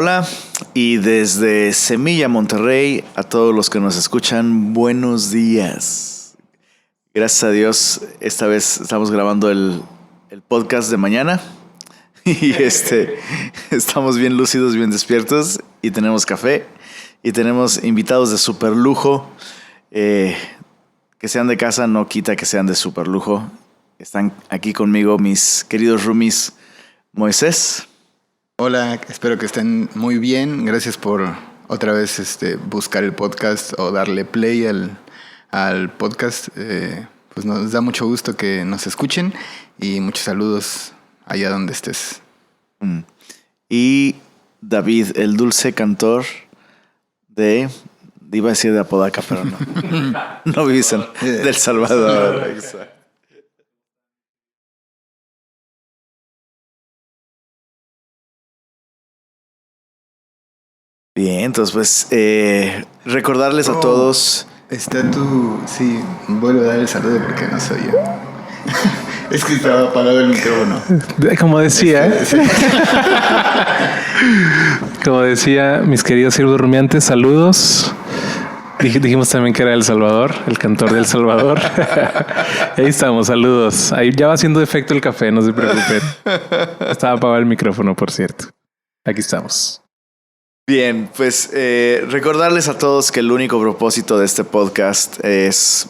Hola, y desde Semilla, Monterrey, a todos los que nos escuchan, buenos días. Gracias a Dios, esta vez estamos grabando el podcast de mañana y estamos bien lúcidos, bien despiertos y tenemos café y tenemos invitados de super lujo. Que sean de casa no quita que sean de super lujo. Están aquí conmigo mis queridos roomies Moisés. Hola, espero que estén muy bien. Gracias por otra vez buscar el podcast o darle play al podcast. Pues nos da mucho gusto que nos escuchen y muchos saludos allá donde estés. Y David, el dulce cantor iba a decir de Apodaca, pero no. No vivís del Salvador. Exacto. Bien, entonces pues recordarles a todos. Está tú, sí, vuelvo a dar el saludo porque no soy yo. Es que estaba apagado el micrófono. Como decía, como decía, mis queridos siervos rumiantes, saludos. Dijimos también que era El Salvador, el cantor de El Salvador. Ahí estamos, saludos. Ahí ya va haciendo efecto el café, no se preocupen. Estaba apagado el micrófono, por cierto. Aquí estamos. Bien, pues recordarles a todos que el único propósito de este podcast es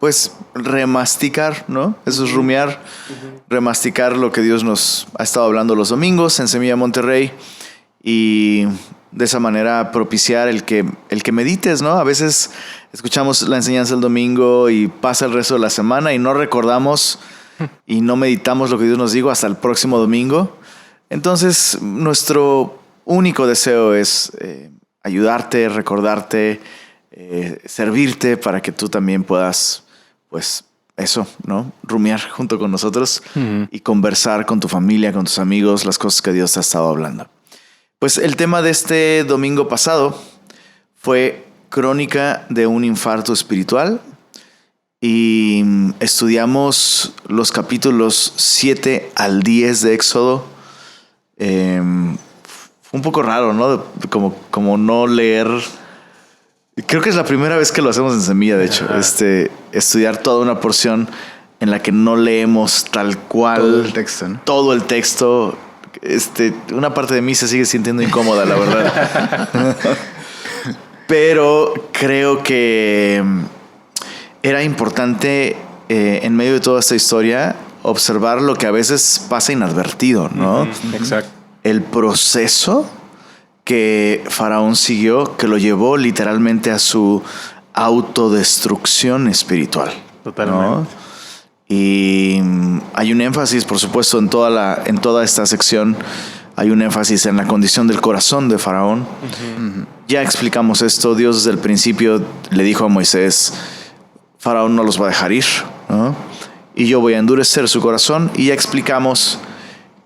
pues remasticar, ¿no? Eso es rumiar, remasticar lo que Dios nos ha estado hablando los domingos en Semilla Monterrey y de esa manera propiciar el que medites, ¿no? A veces escuchamos la enseñanza el domingo y pasa el resto de la semana y no recordamos y no meditamos lo que Dios nos dijo hasta el próximo domingo. Entonces, nuestro único deseo es ayudarte, recordarte, servirte para que tú también puedas, pues eso, ¿no? Rumiar junto con nosotros y conversar con tu familia, con tus amigos, las cosas que Dios te ha estado hablando. Pues el tema de este domingo pasado fue crónica de un infarto espiritual y estudiamos los capítulos 7 al 10 de Éxodo. Un poco raro, ¿no? Como no leer. Creo que es la primera vez que lo hacemos en Semilla, de hecho. Estudiar toda una porción en la que no leemos tal cual todo el texto, ¿no? Todo el texto. Una parte de mí se sigue sintiendo incómoda, la verdad. Pero creo que era importante en medio de toda esta historia observar lo que a veces pasa inadvertido, ¿no? Exacto. El proceso que Faraón siguió, que lo llevó literalmente a su autodestrucción espiritual. Totalmente. ¿No? Y hay un énfasis, por supuesto, en toda esta sección, hay un énfasis en la condición del corazón de Faraón. Ya explicamos esto. Dios desde el principio le dijo a Moisés, Faraón no los va a dejar ir, ¿no? Y yo voy a endurecer su corazón. Y ya explicamos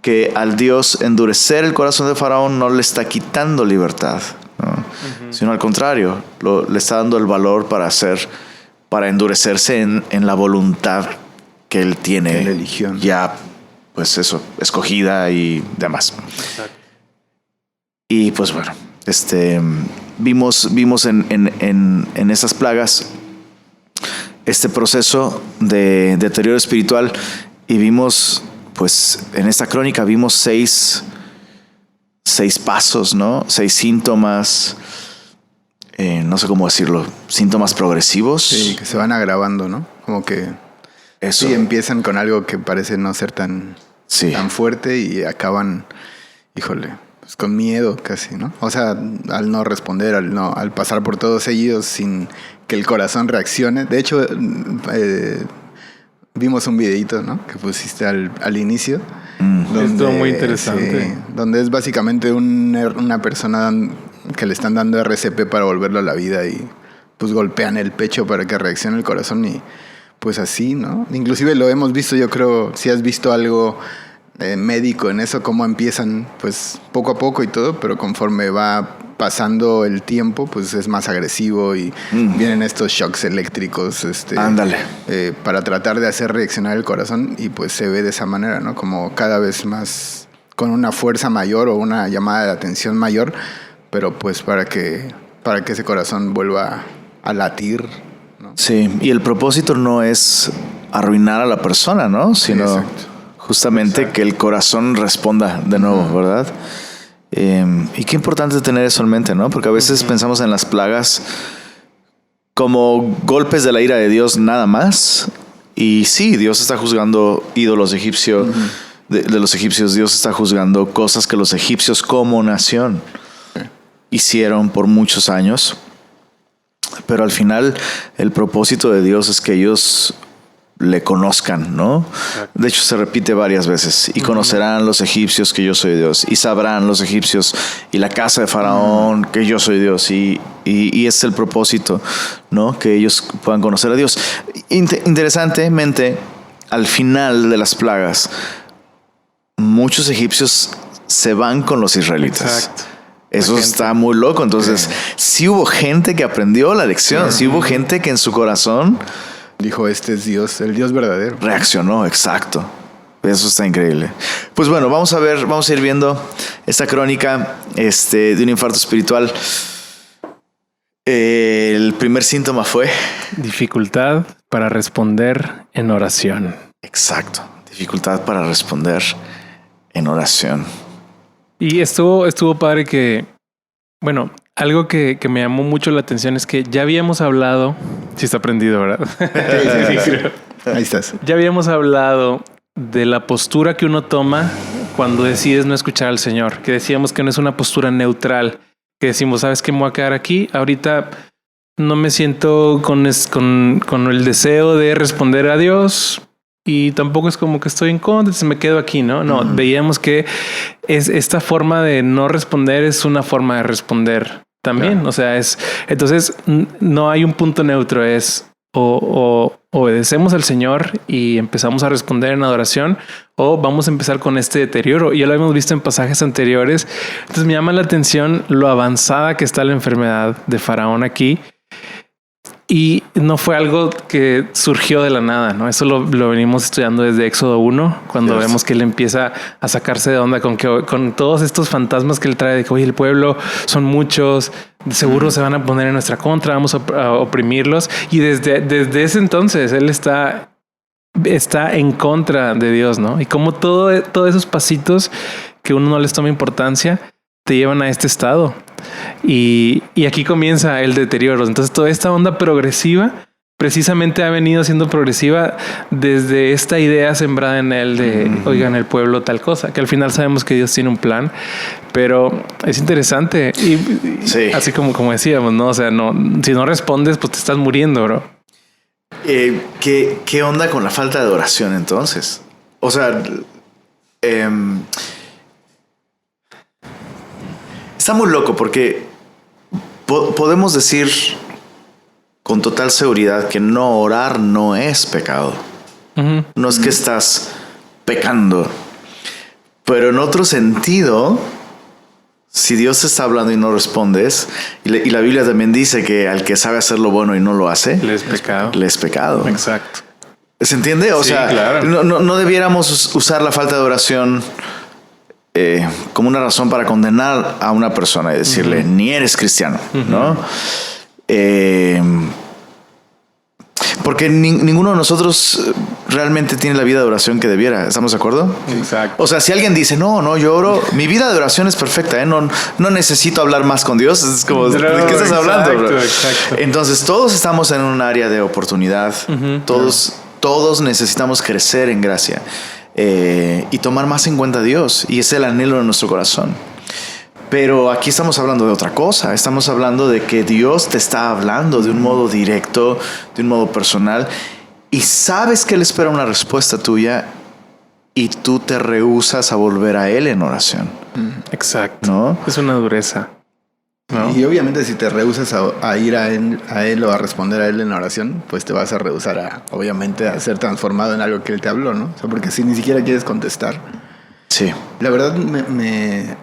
que al Dios endurecer el corazón de Faraón no le está quitando libertad, ¿no? Sino al contrario, le está dando el valor para endurecerse en la voluntad que él tiene, que él eligió, ¿no? Ya, pues eso, escogida y demás. Exacto. Y pues bueno, vimos en esas plagas este proceso de deterioro espiritual y vimos. Pues en esta crónica vimos seis pasos, ¿no? 6 síntomas, no sé cómo decirlo, síntomas progresivos. Sí, que se van agravando, ¿no? Como que eso. Sí, empiezan con algo que parece no ser tan fuerte y acaban, híjole, pues con miedo casi, ¿no? O sea, al no responder, al pasar por todos ellos sin que el corazón reaccione. De hecho, vimos un videito, ¿no? Que pusiste al inicio. Estuvo muy interesante. Sí, donde es básicamente una persona que le están dando RCP para volverlo a la vida y pues golpean el pecho para que reaccione el corazón y pues así, ¿no? Inclusive lo hemos visto, yo creo, si has visto algo médico en eso, cómo empiezan pues poco a poco y todo, pero conforme va pasando el tiempo, pues es más agresivo y vienen estos shocks eléctricos Ándale. Para tratar de hacer reaccionar el corazón y pues se ve de esa manera, ¿no? Como cada vez más con una fuerza mayor o una llamada de atención mayor, pero pues para que ese corazón vuelva a latir, ¿no? Sí, y el propósito no es arruinar a la persona, ¿no? Sino Exacto. justamente que el corazón responda de nuevo, ¿verdad? Y qué importante tener eso en mente, ¿no? Porque a veces pensamos en las plagas como golpes de la ira de Dios nada más. Y sí, Dios está juzgando ídolos egipcios, de los egipcios. Dios está juzgando cosas que los egipcios como nación hicieron por muchos años. Pero al final el propósito de Dios es que ellos le conozcan, ¿no? De hecho se repite varias veces. Y conocerán los egipcios que yo soy Dios. Y sabrán los egipcios y la casa de Faraón que yo soy Dios. Y es el propósito, ¿no? Que ellos puedan conocer a Dios. Interesantemente, al final de las plagas, muchos egipcios se van con los israelitas. Exacto. Eso está muy loco. Entonces, sí hubo gente que aprendió la lección. Sí hubo gente que en su corazón Dijo, este es Dios, el Dios verdadero. reaccionó. Exacto. Eso está increíble. Pues bueno, vamos a ir viendo esta crónica de un infarto espiritual. El primer síntoma fue... Dificultad para responder en oración. Exacto. Dificultad para responder en oración. Y estuvo padre que, bueno, algo que me llamó mucho la atención es que ya habíamos hablado, si está prendido, ¿verdad? Sí, creo. Ahí estás. Ya habíamos hablado de la postura que uno toma cuando decides no escuchar al Señor, que decíamos que no es una postura neutral, que decimos, ¿sabes qué? Me voy a quedar aquí. Ahorita no me siento con el deseo de responder a Dios y tampoco es como que estoy en contra, entonces me quedo aquí, ¿no? No, veíamos que esta forma de no responder es una forma de responder también. Claro. O sea, entonces no hay un punto neutro, es o obedecemos al Señor y empezamos a responder en adoración, o vamos a empezar con este deterioro. Ya lo hemos visto en pasajes anteriores. Entonces me llama la atención lo avanzada que está la enfermedad de Faraón aquí. Y no fue algo que surgió de la nada, ¿no? Eso lo venimos estudiando desde Éxodo 1, cuando vemos que él empieza a sacarse de onda con todos estos fantasmas que él trae de que, oye, el pueblo son muchos, seguro se van a poner en nuestra contra, vamos a oprimirlos. Y desde ese entonces él está en contra de Dios, ¿no? Y como todos esos pasitos que uno no les toma importancia te llevan a este estado. Y aquí comienza el deterioro. Entonces toda esta onda progresiva precisamente ha venido siendo progresiva desde esta idea sembrada en él de, oigan, el pueblo tal cosa, que al final sabemos que Dios tiene un plan, pero es interesante. Y sí, así como decíamos, ¿no? O sea, si no respondes, pues te estás muriendo, bro. ¿Qué onda con la falta de oración entonces? O sea, está muy loco porque podemos decir con total seguridad que no orar no es pecado. No es que estás pecando. Pero en otro sentido, si Dios está hablando y no respondes, y la Biblia también dice que al que sabe hacer lo bueno y no lo hace, le es pecado. Le es pecado. Exacto. ¿Se entiende? O sea, claro. No debiéramos usar la falta de oración como una razón para condenar a una persona y decirle, ni eres cristiano, ¿no? Porque ninguno de nosotros realmente tiene la vida de oración que debiera. ¿Estamos de acuerdo? Exacto. O sea, si alguien dice, no, yo oro, mi vida de oración es perfecta, no necesito hablar más con Dios. Es como, ¿de qué estás hablando, bro? Exacto. Entonces, todos estamos en un área de oportunidad. Todos necesitamos crecer en gracia. Y tomar más en cuenta a Dios, y es el anhelo de nuestro corazón. Pero aquí estamos hablando de otra cosa. Estamos hablando de que Dios te está hablando de un modo directo, de un modo personal, y sabes que Él espera una respuesta tuya y tú te rehusas a volver a Él en oración. Exacto. ¿No? Es una dureza, ¿no? Y obviamente si te rehusas a ir a él o a responder a Él en oración, pues te vas a rehusar obviamente a ser transformado en algo que Él te habló, ¿no? O sea, porque si ni siquiera quieres contestar. Sí. La verdad,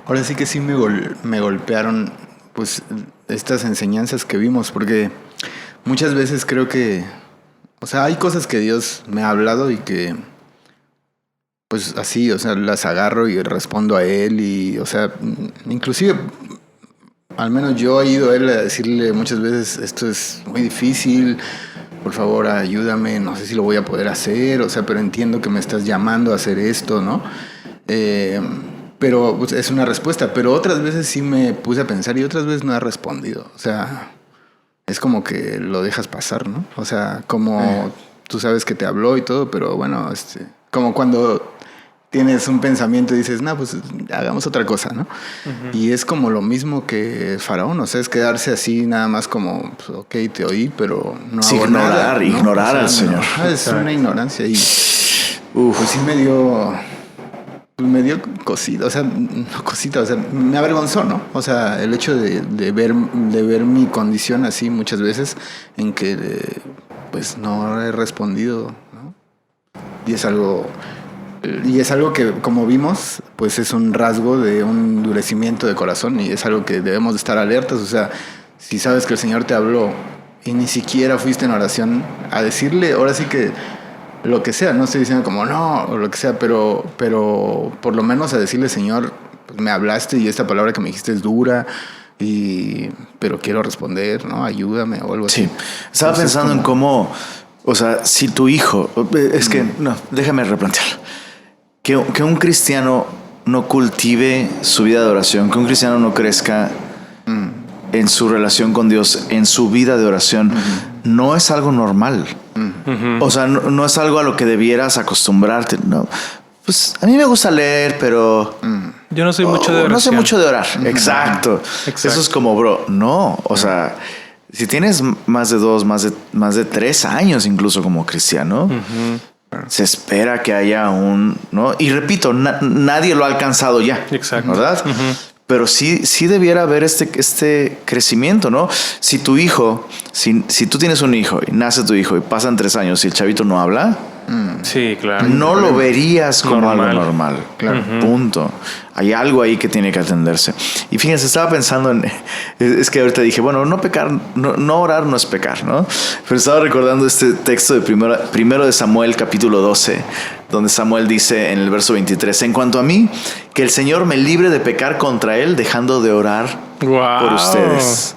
ahora sí que sí me golpearon pues estas enseñanzas que vimos, porque muchas veces creo que, o sea, hay cosas que Dios me ha hablado y que pues así, o sea, las agarro y respondo a él y, o sea, inclusive, al menos yo he ido a él a decirle muchas veces, esto es muy difícil, por favor ayúdame, no sé si lo voy a poder hacer, o sea, pero entiendo que me estás llamando a hacer esto, ¿no? Pero pues, es una respuesta, pero otras veces sí me puse a pensar y otras veces no he respondido, o sea, es como que lo dejas pasar, ¿no? O sea, como tú sabes que te habló y todo, pero bueno, como cuando tienes un pensamiento y dices, no, pues hagamos otra cosa, ¿no? Uh-huh. Y es como lo mismo que Faraón, o sea, es quedarse así nada más como, pues, ok, te oí, pero no hago nada, ¿no? Ignorar al Señor. Es una ignorancia y pues sí me dio cosita, o sea, no cosita, o sea, me avergonzó, ¿no? O sea, el hecho de ver mi condición así muchas veces en que pues no he respondido, ¿no? Y es algo que, como vimos, pues es un rasgo de un endurecimiento de corazón y es algo que debemos de estar alertas. O sea, si sabes que el Señor te habló y ni siquiera fuiste en oración a decirle, ahora sí que lo que sea, no estoy diciendo como no, o lo que sea, pero por lo menos a decirle, Señor, pues me hablaste y esta palabra que me dijiste es dura, pero quiero responder, ¿no? Ayúdame o algo así. Sí, estaba pensando en cómo, o sea, si tu hijo, es que, no, déjame replantearlo. Que un cristiano no cultive su vida de oración, que un cristiano no crezca en su relación con Dios, en su vida de oración, no es algo normal. O sea, no es algo a lo que debieras acostumbrarte. No. Pues a mí me gusta leer, pero yo no soy mucho de oración. No sé mucho de orar. Exacto. Eso es como, bro, no. O sea, si tienes más de 2, más de 3 años incluso como cristiano, se espera que haya ¿no? Y repito, nadie lo ha alcanzado ya. Exacto. ¿Verdad? Pero sí debiera haber este crecimiento, ¿no? Si tu hijo, si tú tienes un hijo y nace tu hijo y pasan 3 años y el chavito no habla, sí, claro, no lo verías como algo normal. Claro. Punto. Hay algo ahí que tiene que atenderse. Y fíjense, estaba pensando es que ahorita dije, bueno, no pecar, no orar no es pecar, ¿no? Pero estaba recordando este texto de primero de Samuel, capítulo 12, donde Samuel dice en el verso 23, en cuanto a mí, que el Señor me libre de pecar contra él, dejando de orar por ustedes.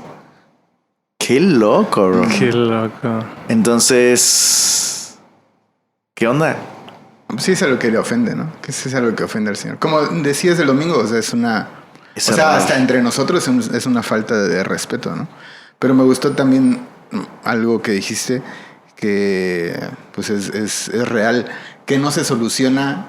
Qué loco, bro. Qué loco. Entonces, ¿qué onda? Sí es algo que le ofende, ¿no? Que sí es algo que ofende al Señor. Como decías el domingo, o sea, hasta entre nosotros es una falta de respeto, ¿no? Pero me gustó también algo que dijiste que pues es real, que no se soluciona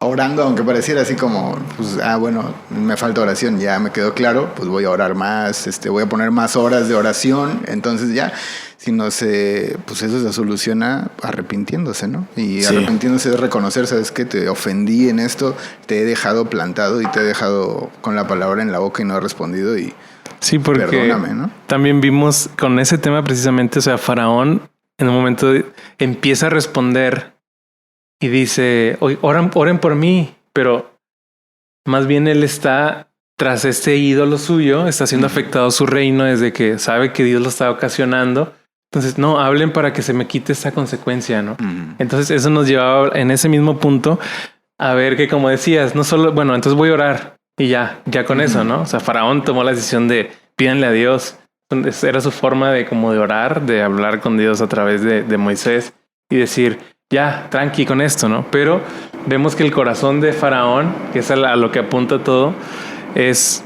orando, aunque pareciera así como, pues, bueno, me falta oración, ya me quedó claro, pues voy a orar más, voy a poner más horas de oración, entonces ya, si no se, pues eso se soluciona arrepintiéndose, ¿no? Y sí. Arrepintiéndose es reconocer, ¿sabes qué? Te ofendí en esto, te he dejado plantado y te he dejado con la palabra en la boca y no he respondido y sí, porque perdóname, ¿no? También vimos con ese tema precisamente, o sea, Faraón en un momento empieza a responder y dice, oren por mí, pero más bien él está tras este ídolo suyo, está siendo afectado su reino desde que sabe que Dios lo está ocasionando. Entonces, no, hablen para que se me quite esta consecuencia, ¿no? Entonces, eso nos llevaba en ese mismo punto a ver que, como decías, no solo, bueno, entonces voy a orar y ya con eso, ¿no? O sea, Faraón tomó la decisión de pídanle a Dios. Era su forma de orar, de hablar con Dios a través de Moisés y decir, ya, tranqui con esto, ¿no? Pero vemos que el corazón de Faraón, que es a lo que apunta todo, es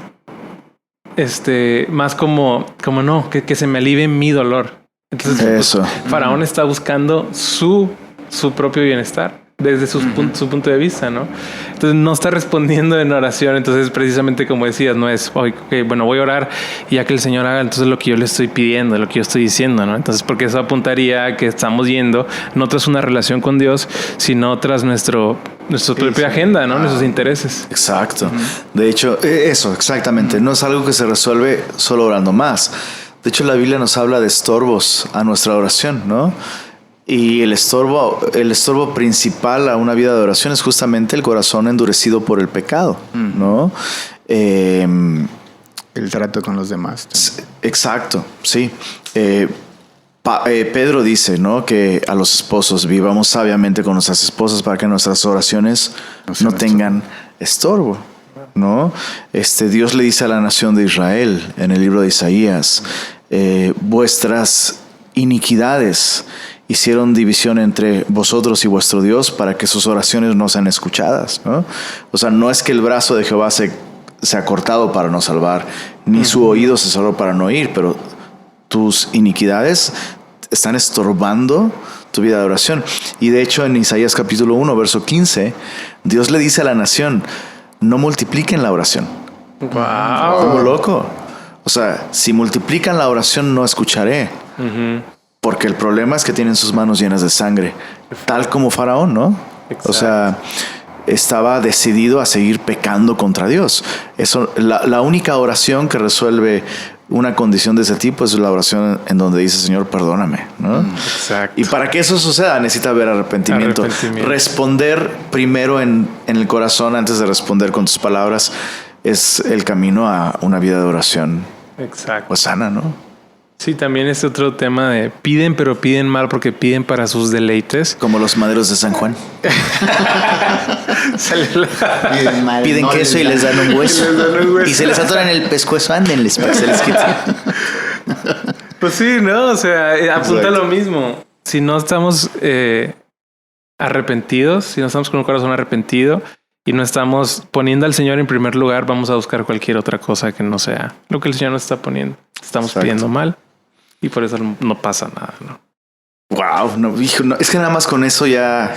más como no, que se me alivie mi dolor. Entonces, eso. Pues, Faraón está buscando su propio bienestar desde su punto de vista, ¿no? Entonces no está respondiendo en oración. Entonces, precisamente como decías, no es, okay, bueno, voy a orar y ya que el Señor haga entonces lo que yo le estoy pidiendo, lo que yo estoy diciendo, ¿no? Entonces, porque eso apuntaría a que estamos yendo no tras una relación con Dios, sino tras nuestra propia agenda, ¿no? Nuestros intereses. Exacto. De hecho, eso, exactamente. No es algo que se resuelve solo orando más. De hecho, la Biblia nos habla de estorbos a nuestra oración, ¿no? Y el estorbo principal a una vida de oración es justamente el corazón endurecido por el pecado, ¿no? El trato con los demás. Exacto, sí. Pedro dice, ¿no? Que a los esposos vivamos sabiamente con nuestras esposas para que nuestras oraciones no tengan estorbo, ¿no? Dios le dice a la nación de Israel en el libro de Isaías, vuestras iniquidades hicieron división entre vosotros y vuestro Dios para que sus oraciones no sean escuchadas, ¿no? O sea, no es que el brazo de Jehová se ha cortado para no salvar, ni su oído se cerró para no oír, pero tus iniquidades están estorbando tu vida de oración. Y de hecho en Isaías capítulo 1, verso 15, Dios le dice a la nación, no multipliquen la oración. ¡Wow! Como loco. O sea, si multiplican la oración no escucharé. Porque el problema es que tienen sus manos llenas de sangre. Tal como Faraón, ¿no? Exacto. O sea, estaba decidido a seguir pecando contra Dios. Eso, la única oración que resuelve una condición de ese tipo es la oración en donde dice, Señor, perdóname, ¿no? Exacto. Y para que eso suceda necesita haber arrepentimiento. Responder primero en el corazón antes de responder con tus palabras es el camino a una vida de oración. Exacto. Pues sana, ¿no? Sí, también es otro tema de piden, pero piden mal porque piden para sus deleites. Como los maderos de San Juan. Piden queso y les dan un hueso. Y se les atoran el pescuezo. Ándenles para que se les quite. Pues sí, ¿no? O sea, apunta a lo mismo. Si no estamos arrepentidos, si no estamos con un corazón arrepentido y no estamos poniendo al Señor en primer lugar, vamos a buscar cualquier otra cosa que no sea lo que el Señor nos está poniendo. Estamos pidiendo mal. Y por eso no pasa nada, ¿no? Wow, no, hijo, no, es que nada más con eso ya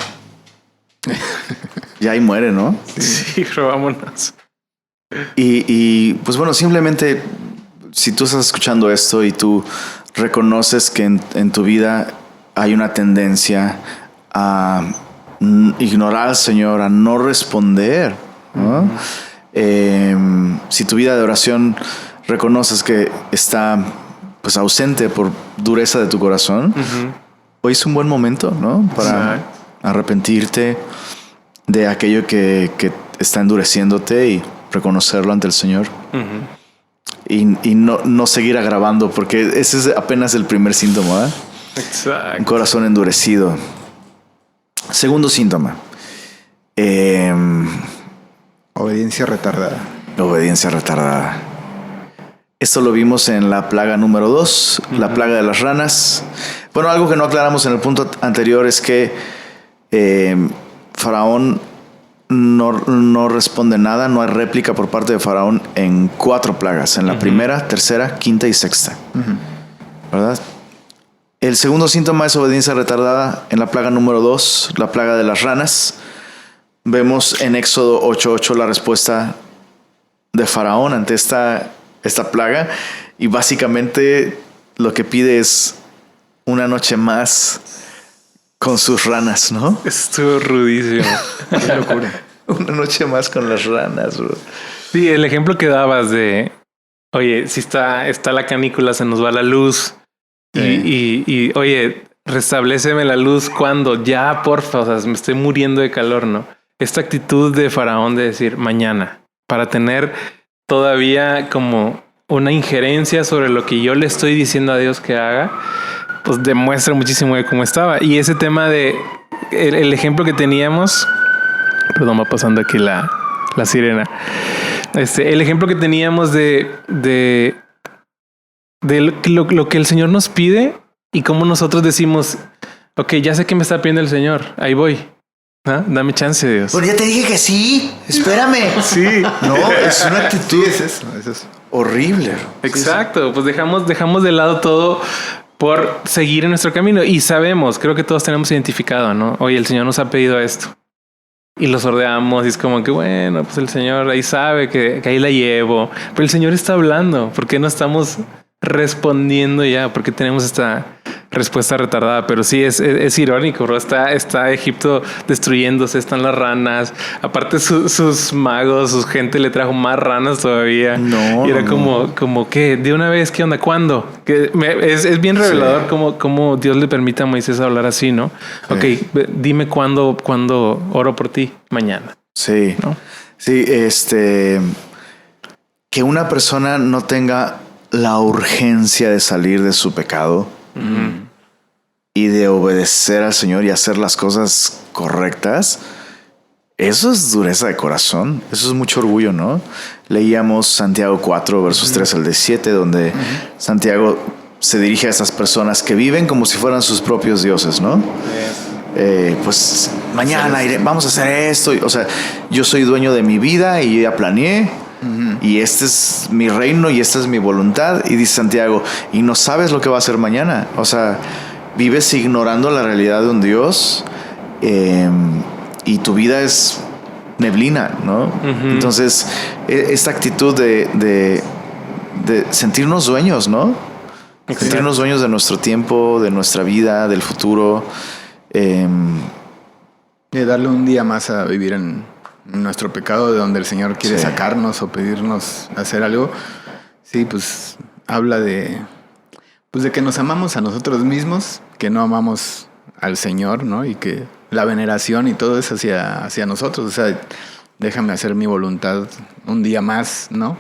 ahí muere, ¿no? Sí, vámonos. Y pues bueno, simplemente si tú estás escuchando esto y tú reconoces que en tu vida hay una tendencia a ignorar al Señor, a no responder, ¿no? Si tu vida de oración reconoces que está pues ausente por dureza de tu corazón, hoy es un buen momento, ¿no? Para arrepentirte de aquello que está endureciéndote y reconocerlo ante el Señor. Y no seguir agravando, porque ese es apenas el primer síntoma, ¿eh? Exacto. Un corazón endurecido. Segundo síntoma. Obediencia retardada. Obediencia retardada. Esto lo vimos en la plaga número 2, la plaga de las ranas. Bueno, algo que no aclaramos en el punto anterior es que Faraón no responde nada, no hay réplica por parte de Faraón en 4 plagas, en la primera, tercera, quinta y sexta. ¿Verdad? El segundo síntoma es obediencia retardada en la plaga número 2, la plaga de las ranas. Vemos en Éxodo 8:8 la respuesta de Faraón ante esta plaga, y básicamente lo que pide es una noche más con sus ranas, ¿no? Estuvo rudísimo. Qué locura. Una noche más con las ranas, bro. Sí, el ejemplo que dabas de, oye, si está la canícula, se nos va la luz. Y oye, restabléceme la luz cuando ya, porfa, o sea, me estoy muriendo de calor, ¿no? Esta actitud de Faraón de decir mañana, para tener todavía como una injerencia sobre lo que yo le estoy diciendo a Dios que haga, pues demuestra muchísimo de cómo estaba. Y ese tema de el ejemplo que teníamos, perdón, va pasando aquí la sirena. El ejemplo que teníamos de lo que el Señor nos pide y cómo nosotros decimos, ok, ya sé que me está pidiendo el Señor, ahí voy. ¿Ah? Dame chance, Dios. Pero ya te dije que sí, espérame. Sí. No, es una actitud. Sí, es eso. Horrible. Exacto, pues dejamos de lado todo por seguir en nuestro camino y sabemos, creo que todos tenemos identificado, ¿no? Oye, el Señor nos ha pedido esto y lo sordeamos y es como que bueno, pues el Señor ahí sabe que ahí la llevo, pero el Señor está hablando. ¿Por qué no estamos respondiendo ya? ¿Por qué tenemos esta respuesta retardada? Pero sí, es irónico, bro. Está Egipto destruyéndose, están las ranas. Aparte sus magos, su gente le trajo más ranas todavía. No. Y era como ¿qué? ¿De una vez? ¿Qué onda? ¿Cuándo? Es bien revelador cómo Dios le permite a Moisés hablar así, ¿no? Sí. Ok, dime cuándo oro por ti. Mañana. Sí. ¿No? Sí, que una persona no tenga la urgencia de salir de su pecado y de obedecer al Señor y hacer las cosas correctas, eso es dureza de corazón. Eso es mucho orgullo, ¿no? Leíamos Santiago 4, versos 3 al 17, donde Santiago se dirige a esas personas que viven como si fueran sus propios dioses, ¿no? Pues mañana vamos a hacer esto. O sea, yo soy dueño de mi vida y ya planeé. Y este es mi reino y esta es mi voluntad. Y dice Santiago, y no sabes lo que va a hacer mañana. O sea, vives ignorando la realidad de un Dios y tu vida es neblina, ¿no? Entonces, esta actitud de sentirnos dueños, ¿no? Exacto. Sentirnos dueños de nuestro tiempo, de nuestra vida, del futuro. De darle un día más a vivir en nuestro pecado, de donde el Señor quiere sacarnos o pedirnos hacer algo. Sí, pues habla de que nos amamos a nosotros mismos, que no amamos al Señor, ¿no? Y que la veneración y todo es hacia nosotros. O sea, déjame hacer mi voluntad un día más, ¿no?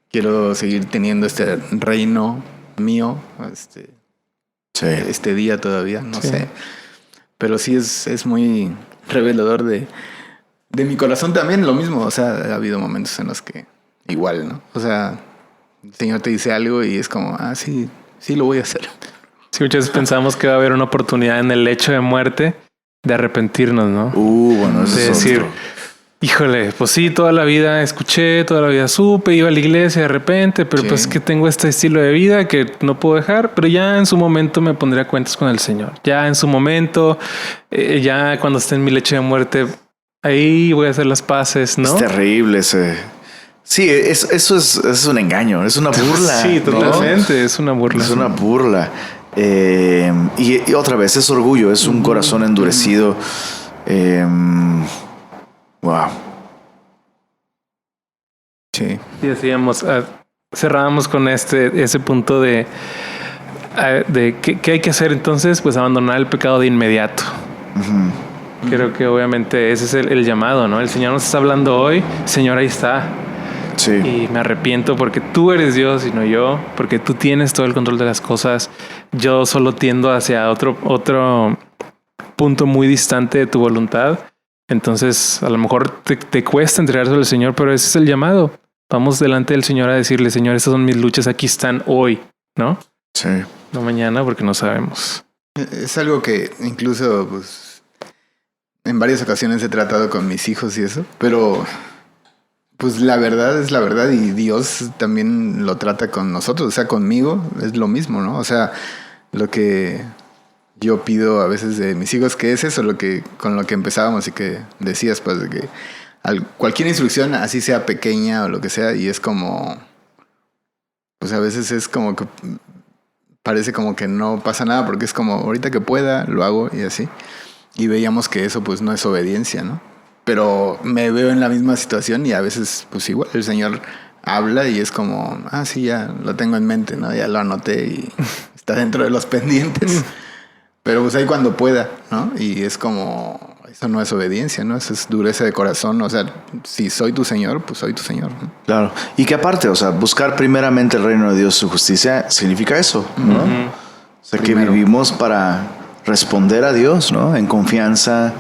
Quiero seguir teniendo este reino mío, este día todavía, no sé. Pero sí es muy revelador de mi corazón también, lo mismo. O sea, ha habido momentos en los que igual, ¿no? O sea, el Señor te dice algo y es como, sí lo voy a hacer. Sí, muchas veces pensamos que va a haber una oportunidad en el lecho de muerte de arrepentirnos, ¿no? Bueno, eso de es decir, otro. Híjole, pues sí, toda la vida escuché, toda la vida supe, iba a la iglesia de repente, pero pues que tengo este estilo de vida que no puedo dejar, pero ya en su momento me pondré a cuentas con el Señor. Ya en su momento, ya cuando esté en mi lecho de muerte, ahí voy a hacer las paces, ¿no? Es terrible ese. Sí, eso es un engaño, es una burla. Sí, totalmente, ¿no? Es una burla. Es una burla. Y otra vez, es orgullo, es un corazón endurecido. Wow. Sí. Y decíamos, cerrábamos con ese punto de ¿qué hay que hacer entonces? Pues abandonar el pecado de inmediato. Creo que obviamente ese es el llamado, ¿no? El Señor nos está hablando hoy. Señor, ahí está. Sí. Y me arrepiento porque tú eres Dios y no yo, porque tú tienes todo el control de las cosas. Yo solo tiendo hacia otro punto muy distante de tu voluntad. Entonces, a lo mejor te cuesta entregarse al Señor, pero ese es el llamado. Vamos delante del Señor a decirle, Señor, estas son mis luchas, aquí están hoy, ¿no? Sí. No mañana, porque no sabemos. Es algo que incluso, pues, en varias ocasiones he tratado con mis hijos y eso, pero pues la verdad es la verdad y Dios también lo trata con nosotros. O sea, conmigo es lo mismo, ¿no? O sea, lo que yo pido a veces de mis hijos, que es eso con lo que empezábamos y que decías, pues, de que cualquier instrucción, así sea pequeña o lo que sea, y es como, pues a veces es como que parece como que no pasa nada porque es como, ahorita que pueda, lo hago y así. Y veíamos que eso pues no es obediencia, ¿no? Pero me veo en la misma situación y a veces pues igual el Señor habla y es como, sí, ya lo tengo en mente, ¿no? Ya lo anoté y está dentro de los pendientes. Pero pues ahí cuando pueda, ¿no? Y es como, eso no es obediencia, ¿no? Eso es dureza de corazón. O sea, si soy tu Señor, pues soy tu Señor, ¿no? Claro. Y que aparte, o sea, buscar primeramente el reino de Dios, su justicia, significa eso, ¿no? O sea, primero, que vivimos para responder a Dios, ¿no? En confianza,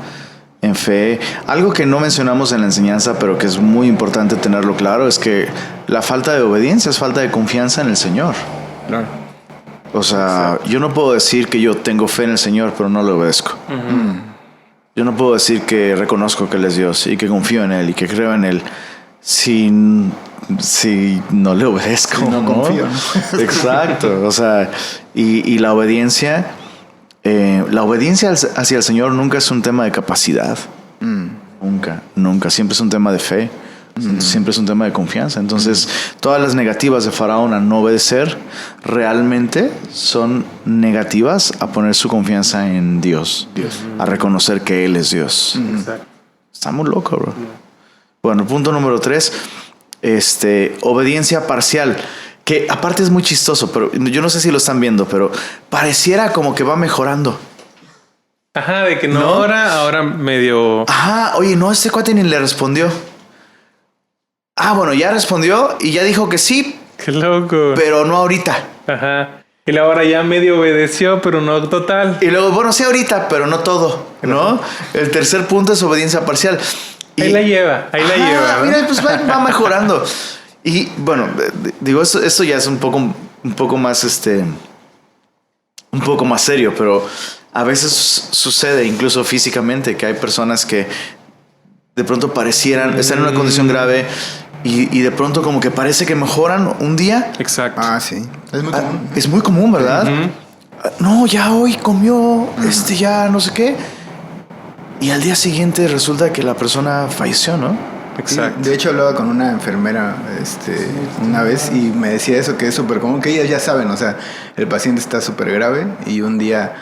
en fe. Algo que no mencionamos en la enseñanza, pero que es muy importante tenerlo claro, es que la falta de obediencia es falta de confianza en el Señor. Claro. O sea, yo no puedo decir que yo tengo fe en el Señor, pero no le obedezco. Yo no puedo decir que reconozco que Él es Dios y que confío en Él y que creo en Él si no le obedezco. Si no confío. Exacto. O sea, y la obediencia hacia el Señor nunca es un tema de capacidad. Nunca. Siempre es un tema de fe. Siempre es un tema de confianza. Entonces, todas las negativas de Faraón a no obedecer realmente son negativas a poner su confianza en Dios. A reconocer que Él es Dios. Está muy loco, bro. Bueno, punto número 3, obediencia parcial. Que aparte es muy chistoso, pero yo no sé si lo están viendo, pero pareciera como que va mejorando. Ajá, de que no. Ahora medio... Ajá, oye, no, este cuate ni le respondió. Bueno, ya respondió y ya dijo que sí. Qué loco. Pero no ahorita. Ajá. Y ahora ya medio obedeció, pero no total. Y luego, bueno, sí ahorita, pero no todo, ¿no? El tercer punto es obediencia parcial. Y, ahí la lleva, ¿no? Mira, pues va mejorando. Y bueno, digo, esto ya es un poco más, un poco más serio, pero a veces sucede incluso físicamente que hay personas que de pronto parecieran estar en una condición grave y de pronto como que parece que mejoran un día. Exacto. Ah, sí. Es muy común. Es muy común, ¿verdad? No, ya hoy comió, ya no sé qué. Y al día siguiente resulta que la persona falleció, ¿no? Exacto. Sí, de hecho hablaba con una enfermera una vez y me decía eso, que es súper común, que ellas ya saben, o sea, el paciente está súper grave y un día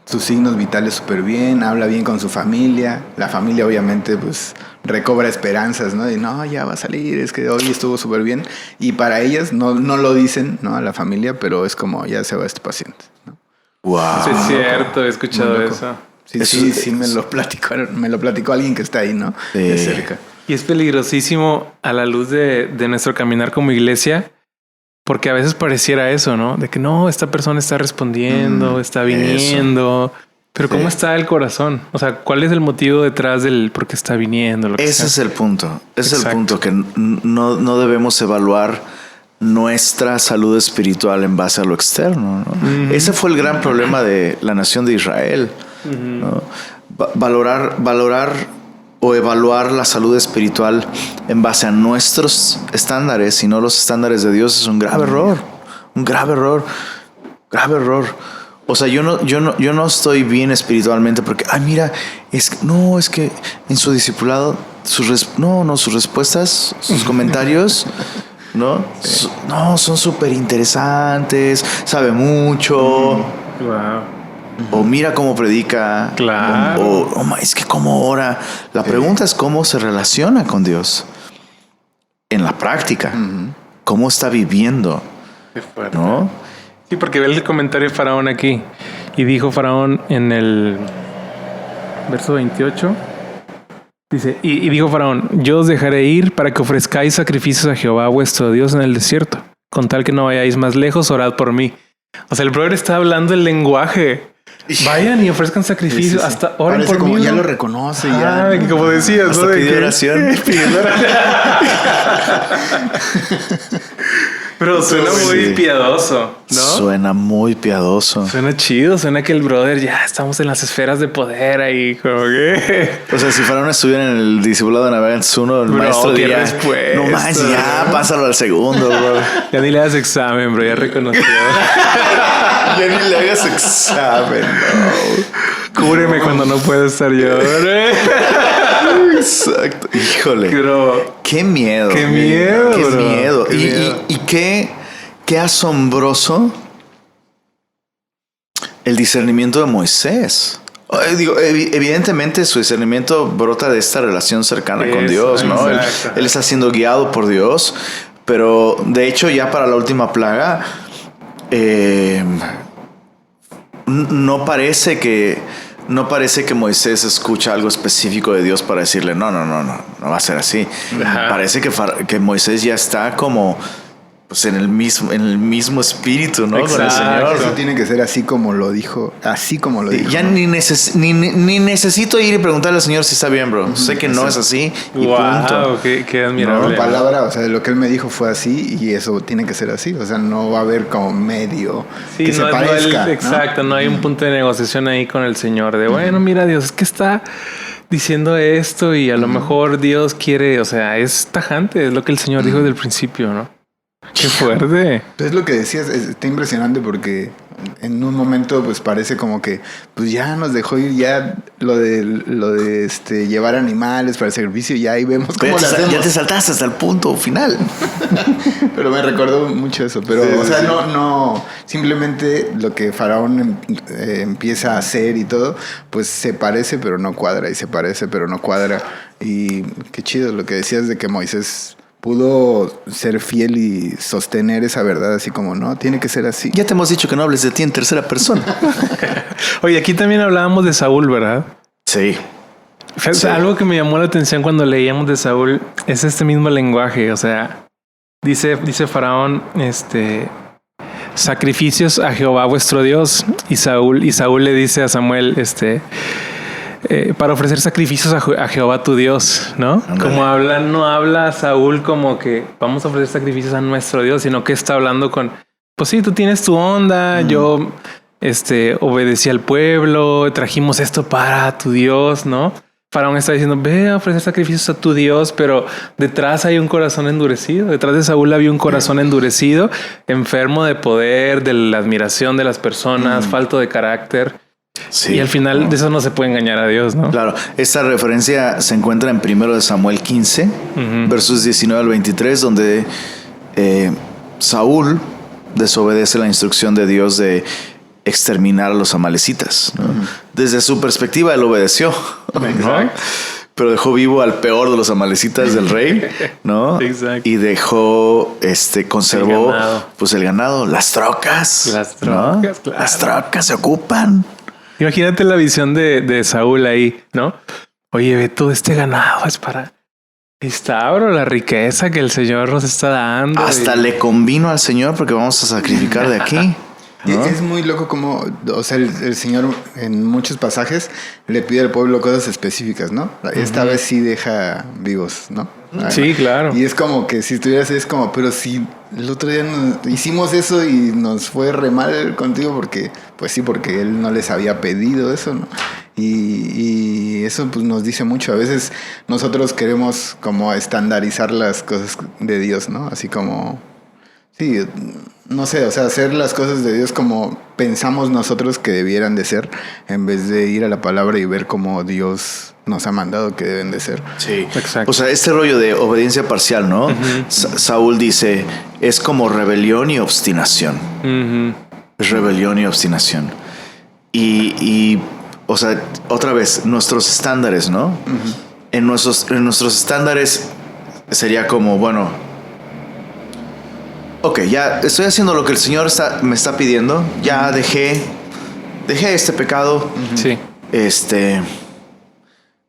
sus signos vitales súper bien, habla bien con su familia, la familia obviamente pues recobra esperanzas, ¿no? Y no, ya va a salir, es que hoy estuvo súper bien. Y para ellas no lo dicen, ¿no? A la familia, pero es como ya se va este paciente, ¿no? Wow. Sí, es cierto, he escuchado eso. Sí, me lo platicó alguien que está ahí, ¿no? Sí. De cerca. Y es peligrosísimo a la luz de nuestro caminar como iglesia, porque a veces pareciera eso, ¿no? De que no, esta persona está respondiendo, está viniendo. Pero ¿cómo está el corazón? O sea, ¿cuál es el motivo detrás del por qué está viniendo? Ese es el punto. Ese es el punto, que no debemos evaluar nuestra salud espiritual en base a lo externo, ¿no? Ese fue el gran problema de la nación de Israel, ¿no? Valorar o evaluar la salud espiritual en base a nuestros estándares y no los estándares de Dios es un grave error. Un grave error. Grave error. O sea, yo no estoy bien espiritualmente porque, mira, es que en su discipulado, sus respuestas, sus comentarios, ¿no? Son súper interesantes, sabe mucho. Wow. O mira cómo predica. Claro. O es que cómo ora. La pregunta es cómo se relaciona con Dios en la práctica. Cómo está viviendo. Qué fuerte. ¿No? Sí, porque ve el comentario de Faraón aquí. Y dijo Faraón en el verso 28. Dice, y dijo Faraón, yo os dejaré ir para que ofrezcáis sacrificios a Jehová vuestro Dios en el desierto. Con tal que no vayáis más lejos, orad por mí. O sea, el brother está hablando el lenguaje. Vayan y ofrezcan sacrificios, sí. Hasta oren parece por como mí. Ya lo reconoce, ya. Como decías, hasta ¿no? pidió oración. Pero suena muy piadoso, ¿no? Suena muy piadoso. Suena chido, suena que el brother ya estamos en las esferas de poder ahí, como que... O sea, si Faraón estuviera en el discipulado de Navegantes 1, el maestro diría, no manches, ya pásalo al segundo, bro. Ya ni le hagas examen, bro, ya reconoció. Ya ni le hagas examen, no. Cúbreme cuando no pueda estar yo. Exacto. Híjole. Pero, qué miedo. Qué miedo, Qué bro. miedo. Qué miedo. Y qué asombroso el discernimiento de Moisés. Digo, evidentemente su discernimiento brota de esta relación cercana con Dios, ¿no? Él está siendo guiado por Dios, pero de hecho ya para la última plaga no parece que Moisés escucha algo específico de Dios para decirle no va a ser así. Ajá. Parece que Moisés ya está como pues en el mismo espíritu, ¿no? Exacto. Con el Señor. Eso tiene que ser así como lo dijo. Ya ¿no? ni necesito ir y preguntarle al Señor si está bien, bro. Sé que no es así y punto. Qué admirable. No, palabra, o sea, lo que él me dijo fue así y eso tiene que ser así. O sea, no va a haber como medio que se parezca. Exacto, no hay un punto de negociación ahí con el Señor de, bueno, mira, Dios, es que está diciendo esto y a lo mejor Dios quiere, o sea, es tajante, es lo que el Señor dijo desde el principio, ¿no? Qué fuerte. Es lo que decías, está impresionante porque en un momento pues parece como que pues ya nos dejó ir ya lo de llevar animales para el sacrificio, ya ahí vemos cómo lo hacemos. Ya te saltaste hasta el punto final. Pero me recordó mucho eso, pero sí, no simplemente lo que Faraón empieza a hacer y todo, pues se parece pero no cuadra y se parece pero no cuadra. Y qué chido lo que decías de que Moisés pudo ser fiel y sostener esa verdad así como, no, tiene que ser así. Ya te hemos dicho que no hables de ti en tercera persona. Oye, aquí también hablábamos de Saúl, ¿verdad? Sí. Sí. Algo que me llamó la atención cuando leíamos de Saúl es este mismo lenguaje. O sea, dice Faraón, sacrificios a Jehová vuestro Dios. Y Saúl le dice a Samuel, para ofrecer sacrificios a Jehová tu Dios, ¿no? Andale. Como no habla Saúl como que vamos a ofrecer sacrificios a nuestro Dios, sino que está hablando con, pues sí, tú tienes tu onda, yo obedecí al pueblo, trajimos esto para tu Dios, ¿no? Faraón está diciendo, ve a ofrecer sacrificios a tu Dios, pero detrás hay un corazón endurecido. Detrás de Saúl había un corazón endurecido, enfermo de poder, de la admiración de las personas, falto de carácter. Sí, y al final de eso no se puede engañar a Dios, ¿no? Claro, esta referencia se encuentra en 1 Samuel 15, versos 19 al 23, donde Saúl desobedece la instrucción de Dios de exterminar a los amalecitas, ¿no? Desde su perspectiva, él obedeció, ¿no? Pero dejó vivo al peor de los amalecitas del rey, ¿no? Exacto. Y dejó, conservó El ganado. pues el ganado, las trocas. Las ¿no? trocas, claro. Las trocas se ocupan. Imagínate la visión de Saúl ahí, ¿no? Oye, ve, todo este ganado es para... Está, bro, la riqueza que el Señor nos está dando. Hasta le convino al Señor porque vamos a sacrificar de aquí. ¿no? Es muy loco como, o sea, el Señor en muchos pasajes le pide al pueblo cosas específicas, ¿no? Esta vez sí deja vivos, ¿no? Sí, claro. Y es como que si estuvieras, es como, pero si el otro día hicimos eso y nos fue re mal contigo porque, pues sí, porque él no les había pedido eso, ¿no? Y eso pues nos dice mucho. A veces nosotros queremos como estandarizar las cosas de Dios, ¿no? Así como, sí, no sé, o sea, hacer las cosas de Dios como pensamos nosotros que debieran de ser, en vez de ir a la palabra y ver cómo Dios nos ha mandado que deben de ser. Sí, Exacto. O sea, este rollo de obediencia parcial, ¿no? Saúl dice, es como rebelión y obstinación. Es rebelión y obstinación. Y, o sea, otra vez, nuestros estándares, ¿no? En nuestros estándares sería como, bueno, ok, ya estoy haciendo lo que el Señor me está pidiendo. Ya dejé este pecado. Sí.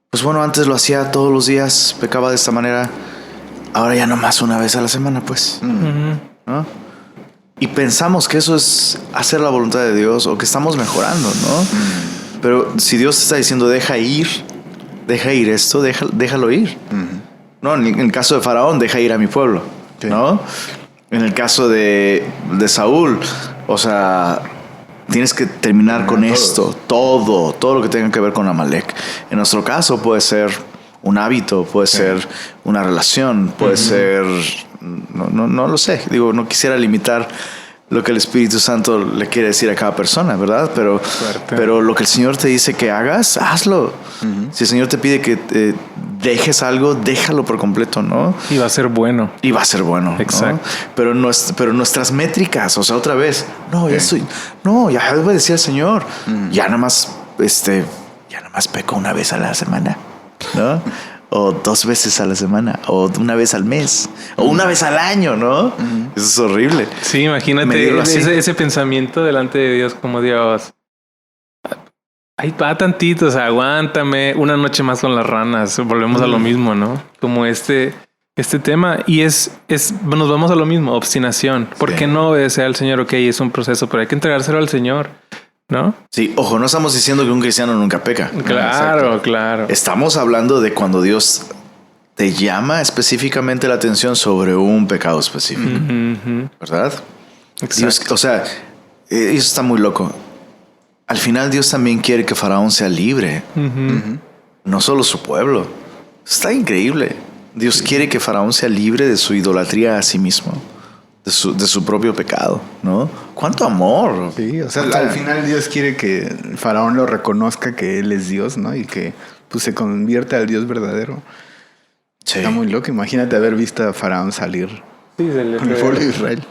Pues bueno, antes lo hacía todos los días, pecaba de esta manera. Ahora ya nomás una vez a la semana, pues. ¿No? Y pensamos que eso es hacer la voluntad de Dios o que estamos mejorando, ¿no? Pero si Dios te está diciendo, deja ir esto, déjalo ir. No, en el caso de Faraón, deja ir a mi pueblo, ¿no? En el caso de Saúl, o sea, tienes que terminar con esto, todo lo que tenga que ver con Amalek. En nuestro caso puede ser un hábito, puede ser una relación, puede ser, no lo sé, digo, no quisiera limitar lo que el Espíritu Santo le quiere decir a cada persona, ¿verdad? Pero lo que el Señor te dice que hagas, hazlo. Si el Señor te pide que dejes algo, déjalo por completo, ¿no? Y va a ser bueno. Y va a ser bueno. Exacto. ¿no? Pero nuestras métricas, o sea, otra vez, ya obedecí al Señor. Ya nada más peco una vez a la semana, ¿no? O 2 veces a la semana, o una vez al mes, o una vez al año, ¿no? Eso es horrible. Sí, imagínate ese pensamiento delante de Dios como Dios. Ahí va tantito, o sea, aguántame una noche más con las ranas. Volvemos a lo mismo, ¿no? Como este tema. Y nos vamos a lo mismo, obstinación. ¿Por qué no obedecer al Señor? Ok, es un proceso, pero hay que entregárselo al Señor, ¿no? Sí, ojo, no estamos diciendo que un cristiano nunca peca. Claro, claro. Estamos hablando de cuando Dios te llama específicamente la atención sobre un pecado específico, ¿verdad? Exacto. Dios, o sea, eso está muy loco. Al final Dios también quiere que Faraón sea libre, no solo su pueblo. Está increíble. Dios quiere que Faraón sea libre de su idolatría a sí mismo, de su propio pecado, ¿no? ¡Cuánto amor! Sí, o sea, al final Dios quiere que el Faraón lo reconozca que él es Dios, ¿no? Y que pues se convierta al Dios verdadero. Sí. Está muy loco. Imagínate haber visto a Faraón salir con el pueblo de Israel.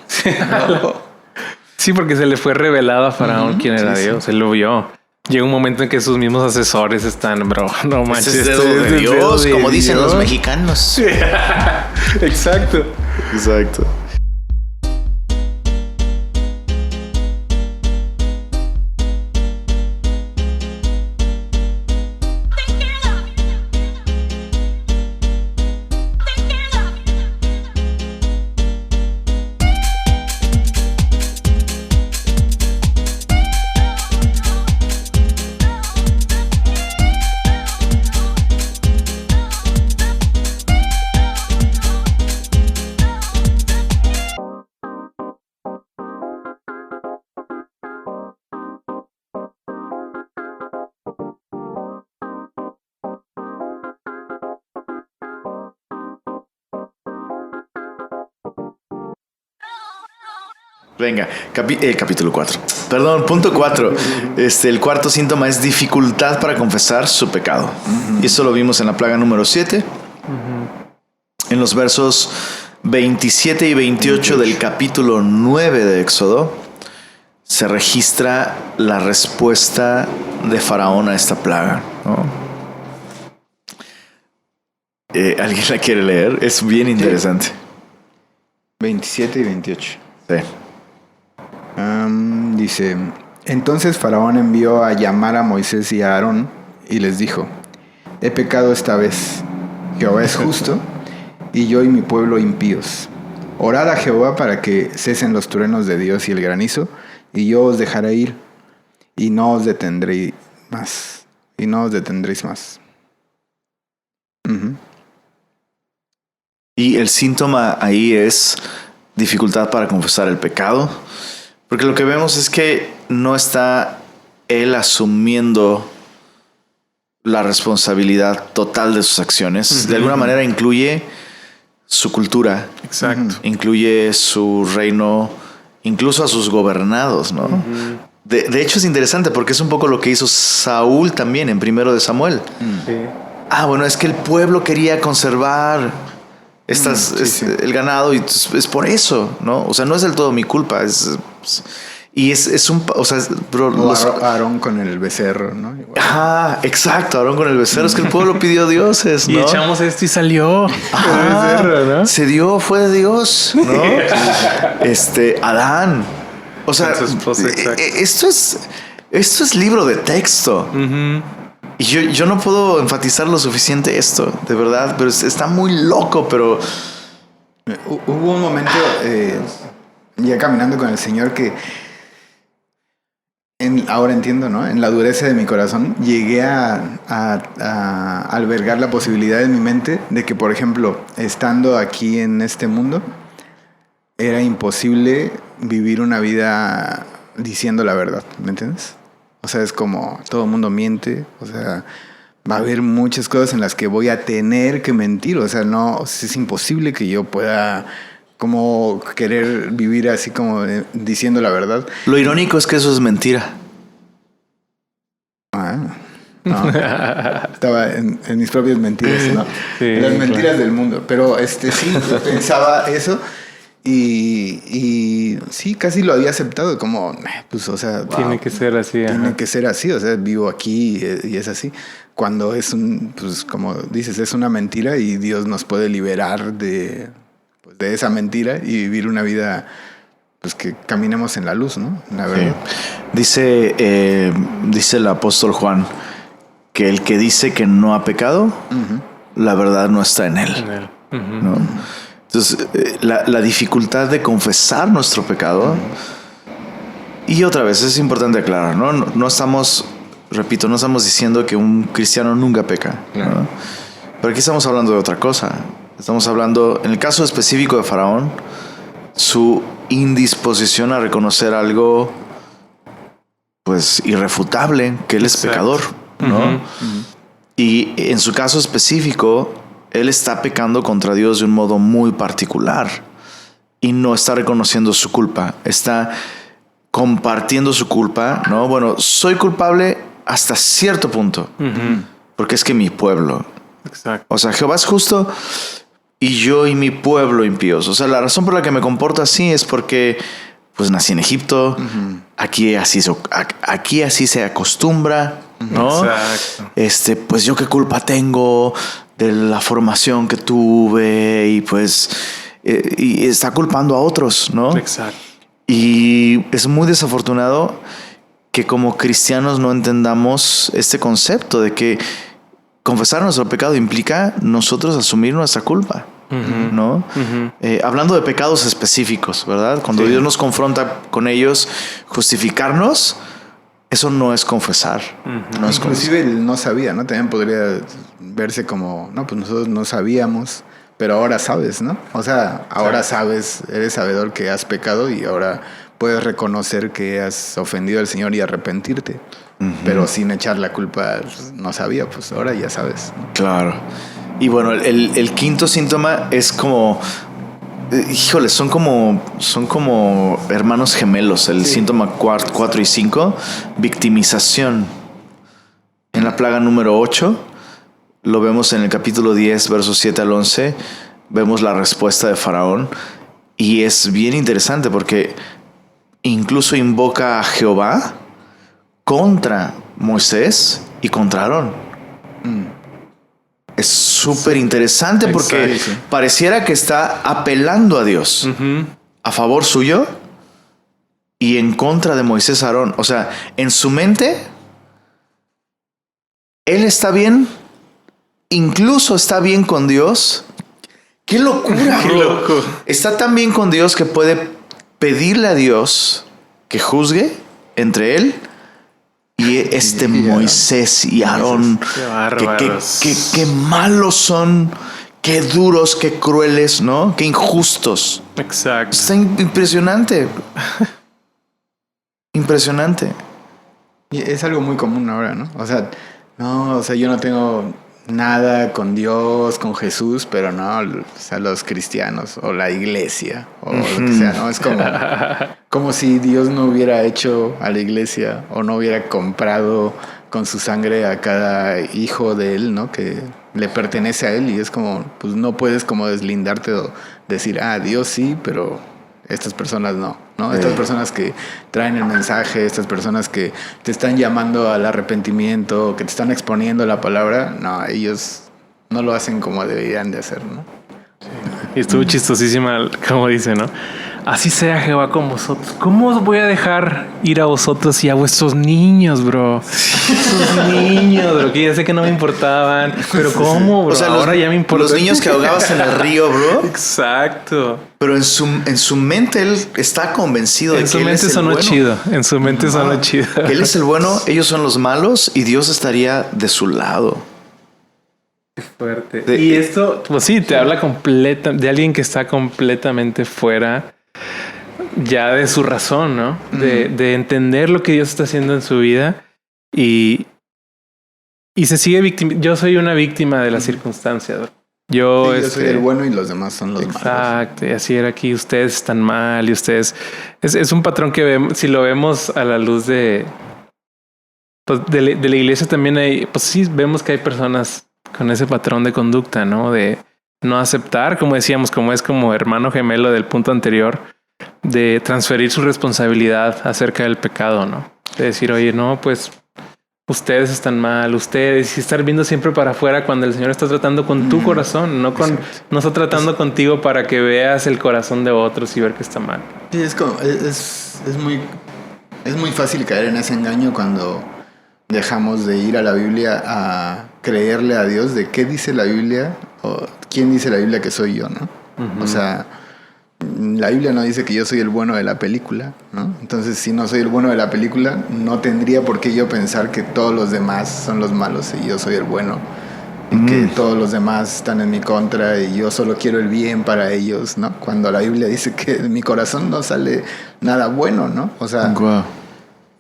Sí, porque se le fue revelado a Faraón quién era Dios. Él lo vio. Llega un momento en que sus mismos asesores están, bro, no manches. Es dedo de Dios, como dicen los mexicanos. Sí. Exacto. Venga, capítulo 4. Perdón, punto 4. El cuarto síntoma es dificultad para confesar su pecado. Y eso lo vimos en la plaga número 7. En los versos 27 y 28 del capítulo 9 de Éxodo se registra la respuesta de Faraón a esta plaga, ¿no? ¿Alguien la quiere leer? Es bien interesante. 27 y 28. Sí. Dice: Entonces Faraón envió a llamar a Moisés y a Aarón y les dijo: He pecado esta vez. Jehová es justo y yo y mi pueblo impíos. Orad a Jehová para que cesen los truenos de Dios y el granizo, y yo os dejaré ir y no os detendréis más. Uh-huh. Y el síntoma ahí es dificultad para confesar el pecado. Porque lo que vemos es que no está él asumiendo la responsabilidad total de sus acciones. De alguna manera incluye su cultura. Exacto. Incluye su reino, incluso a sus gobernados, ¿no? De hecho es interesante porque es un poco lo que hizo Saúl también en 1 Samuel. Sí. Bueno, es que el pueblo quería conservar el ganado y es por eso, ¿no? O sea, no es del todo mi culpa. Aarón con el becerro, ¿no? Igual. Exacto, Aarón con el becerro. Es que el pueblo pidió dioses, ¿no? Y echamos esto y salió. El becerro, ¿no? Se dio, fue de Dios, ¿no? Adán. O sea, su esposa, esto es libro de texto. Y yo no puedo enfatizar lo suficiente esto, de verdad, pero está muy loco, pero... Hubo un momento, ya caminando con el Señor, que ahora entiendo, ¿no? En la dureza de mi corazón, llegué a albergar la posibilidad en mi mente de que, por ejemplo, estando aquí en este mundo, era imposible vivir una vida diciendo la verdad, ¿me entiendes? O sea, es como todo el mundo miente, o sea, va a haber muchas cosas en las que voy a tener que mentir, o sea, es imposible que yo pueda como querer vivir así como diciendo la verdad. Lo irónico es que eso es mentira. No. Estaba en mis propias mentiras, ¿no? Sí, las mentiras claro. del mundo, pero sí, yo pensaba eso. Y sí, casi lo había aceptado como, pues, o sea... Tiene que ser así. Tiene que ser así, o sea, vivo aquí y es así. Cuando es pues como dices, es una mentira y Dios nos puede liberar de esa mentira y vivir una vida, pues que caminemos en la luz, ¿no? La verdad. Sí. Dice el apóstol Juan que el que dice que no ha pecado, la verdad no está en él. ¿No? Entonces, la dificultad de confesar nuestro pecado. Y otra vez, es importante aclarar, ¿no? No estamos diciendo que un cristiano nunca peca, ¿no? Pero aquí estamos hablando de otra cosa. Estamos hablando, en el caso específico de Faraón, su indisposición a reconocer algo, pues, irrefutable, que él es pecador, ¿no? Y en su caso específico, él está pecando contra Dios de un modo muy particular y no está reconociendo su culpa. Está compartiendo su culpa, ¿no? Bueno, soy culpable hasta cierto punto, porque es que mi pueblo. Exacto. O sea, Jehová es justo y yo y mi pueblo impíos. O sea, la razón por la que me comporto así es porque, pues, nací en Egipto. Aquí así se acostumbra, ¿no? Exacto. Pues yo qué culpa tengo de la formación que tuve y pues y está culpando a otros, ¿no? Exacto. Y es muy desafortunado que como cristianos no entendamos este concepto de que confesar nuestro pecado implica nosotros asumir nuestra culpa, ¿no? Hablando de pecados específicos, ¿verdad? Cuando Dios nos confronta con ellos, justificarnos, eso no es confesar. No es Inclusive él no sabía, ¿no? También podría verse como, no, pues nosotros no sabíamos, pero ahora sabes, ¿no? O sea, ahora sabes, eres sabedor que has pecado y ahora puedes reconocer que has ofendido al Señor y arrepentirte. Pero sin echar la culpa, no sabía, pues ahora ya sabes, ¿no? Claro. Y bueno, el quinto síntoma es como híjole, son como hermanos gemelos. El síntoma 4 y 5, victimización. En la plaga número 8, lo vemos en el capítulo 10, versos 7 al 11, vemos la respuesta de Faraón. Y es bien interesante porque incluso invoca a Jehová contra Moisés y contra Aarón. Es súper interesante porque pareciera que está apelando a Dios a favor suyo y en contra de Moisés y Aarón. O sea, en su mente, él está bien, incluso está bien con Dios. ¡Qué locura, bro! ¡Qué loco! Está tan bien con Dios que puede pedirle a Dios que juzgue entre él y Moisés y Aarón. Qué malos son, qué duros, qué crueles, ¿no? Qué injustos. Exacto. Está impresionante. Impresionante. Y es algo muy común ahora, ¿no? O sea, yo no tengo nada con Dios, con Jesús, pero no, o sea, los cristianos o la iglesia o lo que sea, ¿no? Es como si Dios no hubiera hecho a la iglesia o no hubiera comprado con su sangre a cada hijo de él, ¿no? Que le pertenece a él, y es como, pues no puedes como deslindarte o decir, Dios sí, pero estas personas no, ¿no? Estas personas que traen el mensaje, estas personas que te están llamando al arrepentimiento, que te están exponiendo la palabra, no, ellos no lo hacen como deberían de hacer, ¿no? Sí. Y estuvo chistosísima, como dice, ¿no? Así sea Jehová con vosotros. ¿Cómo os voy a dejar ir a vosotros y a vuestros niños, bro? Esos niños, bro, que ya sé que no me importaban. Pero ¿cómo, bro? O sea, ahora ya me importa. Los niños que ahogabas en el río, bro. Exacto. Pero en su mente él está convencido de que él es el bueno. En su mente sonó chido. Que él es el bueno, ellos son los malos y Dios estaría de su lado. Qué fuerte. Y esto, pues sí, te habla de alguien que está completamente fuera ya de su razón, ¿no? De entender lo que Dios está haciendo en su vida y se sigue victimizando. Yo soy una víctima de las circunstancias, ¿no? Yo soy el bueno y los demás son los malos. Exacto, y así era aquí. Ustedes están mal y ustedes... Es un patrón que vemos, si lo vemos a la luz de la iglesia también hay... Pues sí, vemos que hay personas con ese patrón de conducta, ¿no? De no aceptar, como decíamos, como es como hermano gemelo del punto anterior, de transferir su responsabilidad acerca del pecado, ¿no? De decir, oye, no, pues ustedes están mal, ustedes, y estar viendo siempre para afuera cuando el Señor está tratando con tu corazón, no está tratando contigo para que veas el corazón de otros y ver que está mal. Sí, es muy fácil caer en ese engaño cuando dejamos de ir a la Biblia a creerle a Dios de qué dice la Biblia o quién dice la Biblia que soy yo, ¿no? O sea, la Biblia no dice que yo soy el bueno de la película, ¿no? Entonces, si no soy el bueno de la película, no tendría por qué yo pensar que todos los demás son los malos y yo soy el bueno. Y que todos los demás están en mi contra y yo solo quiero el bien para ellos, ¿no? Cuando la Biblia dice que de mi corazón no sale nada bueno, ¿no? O sea... Wow.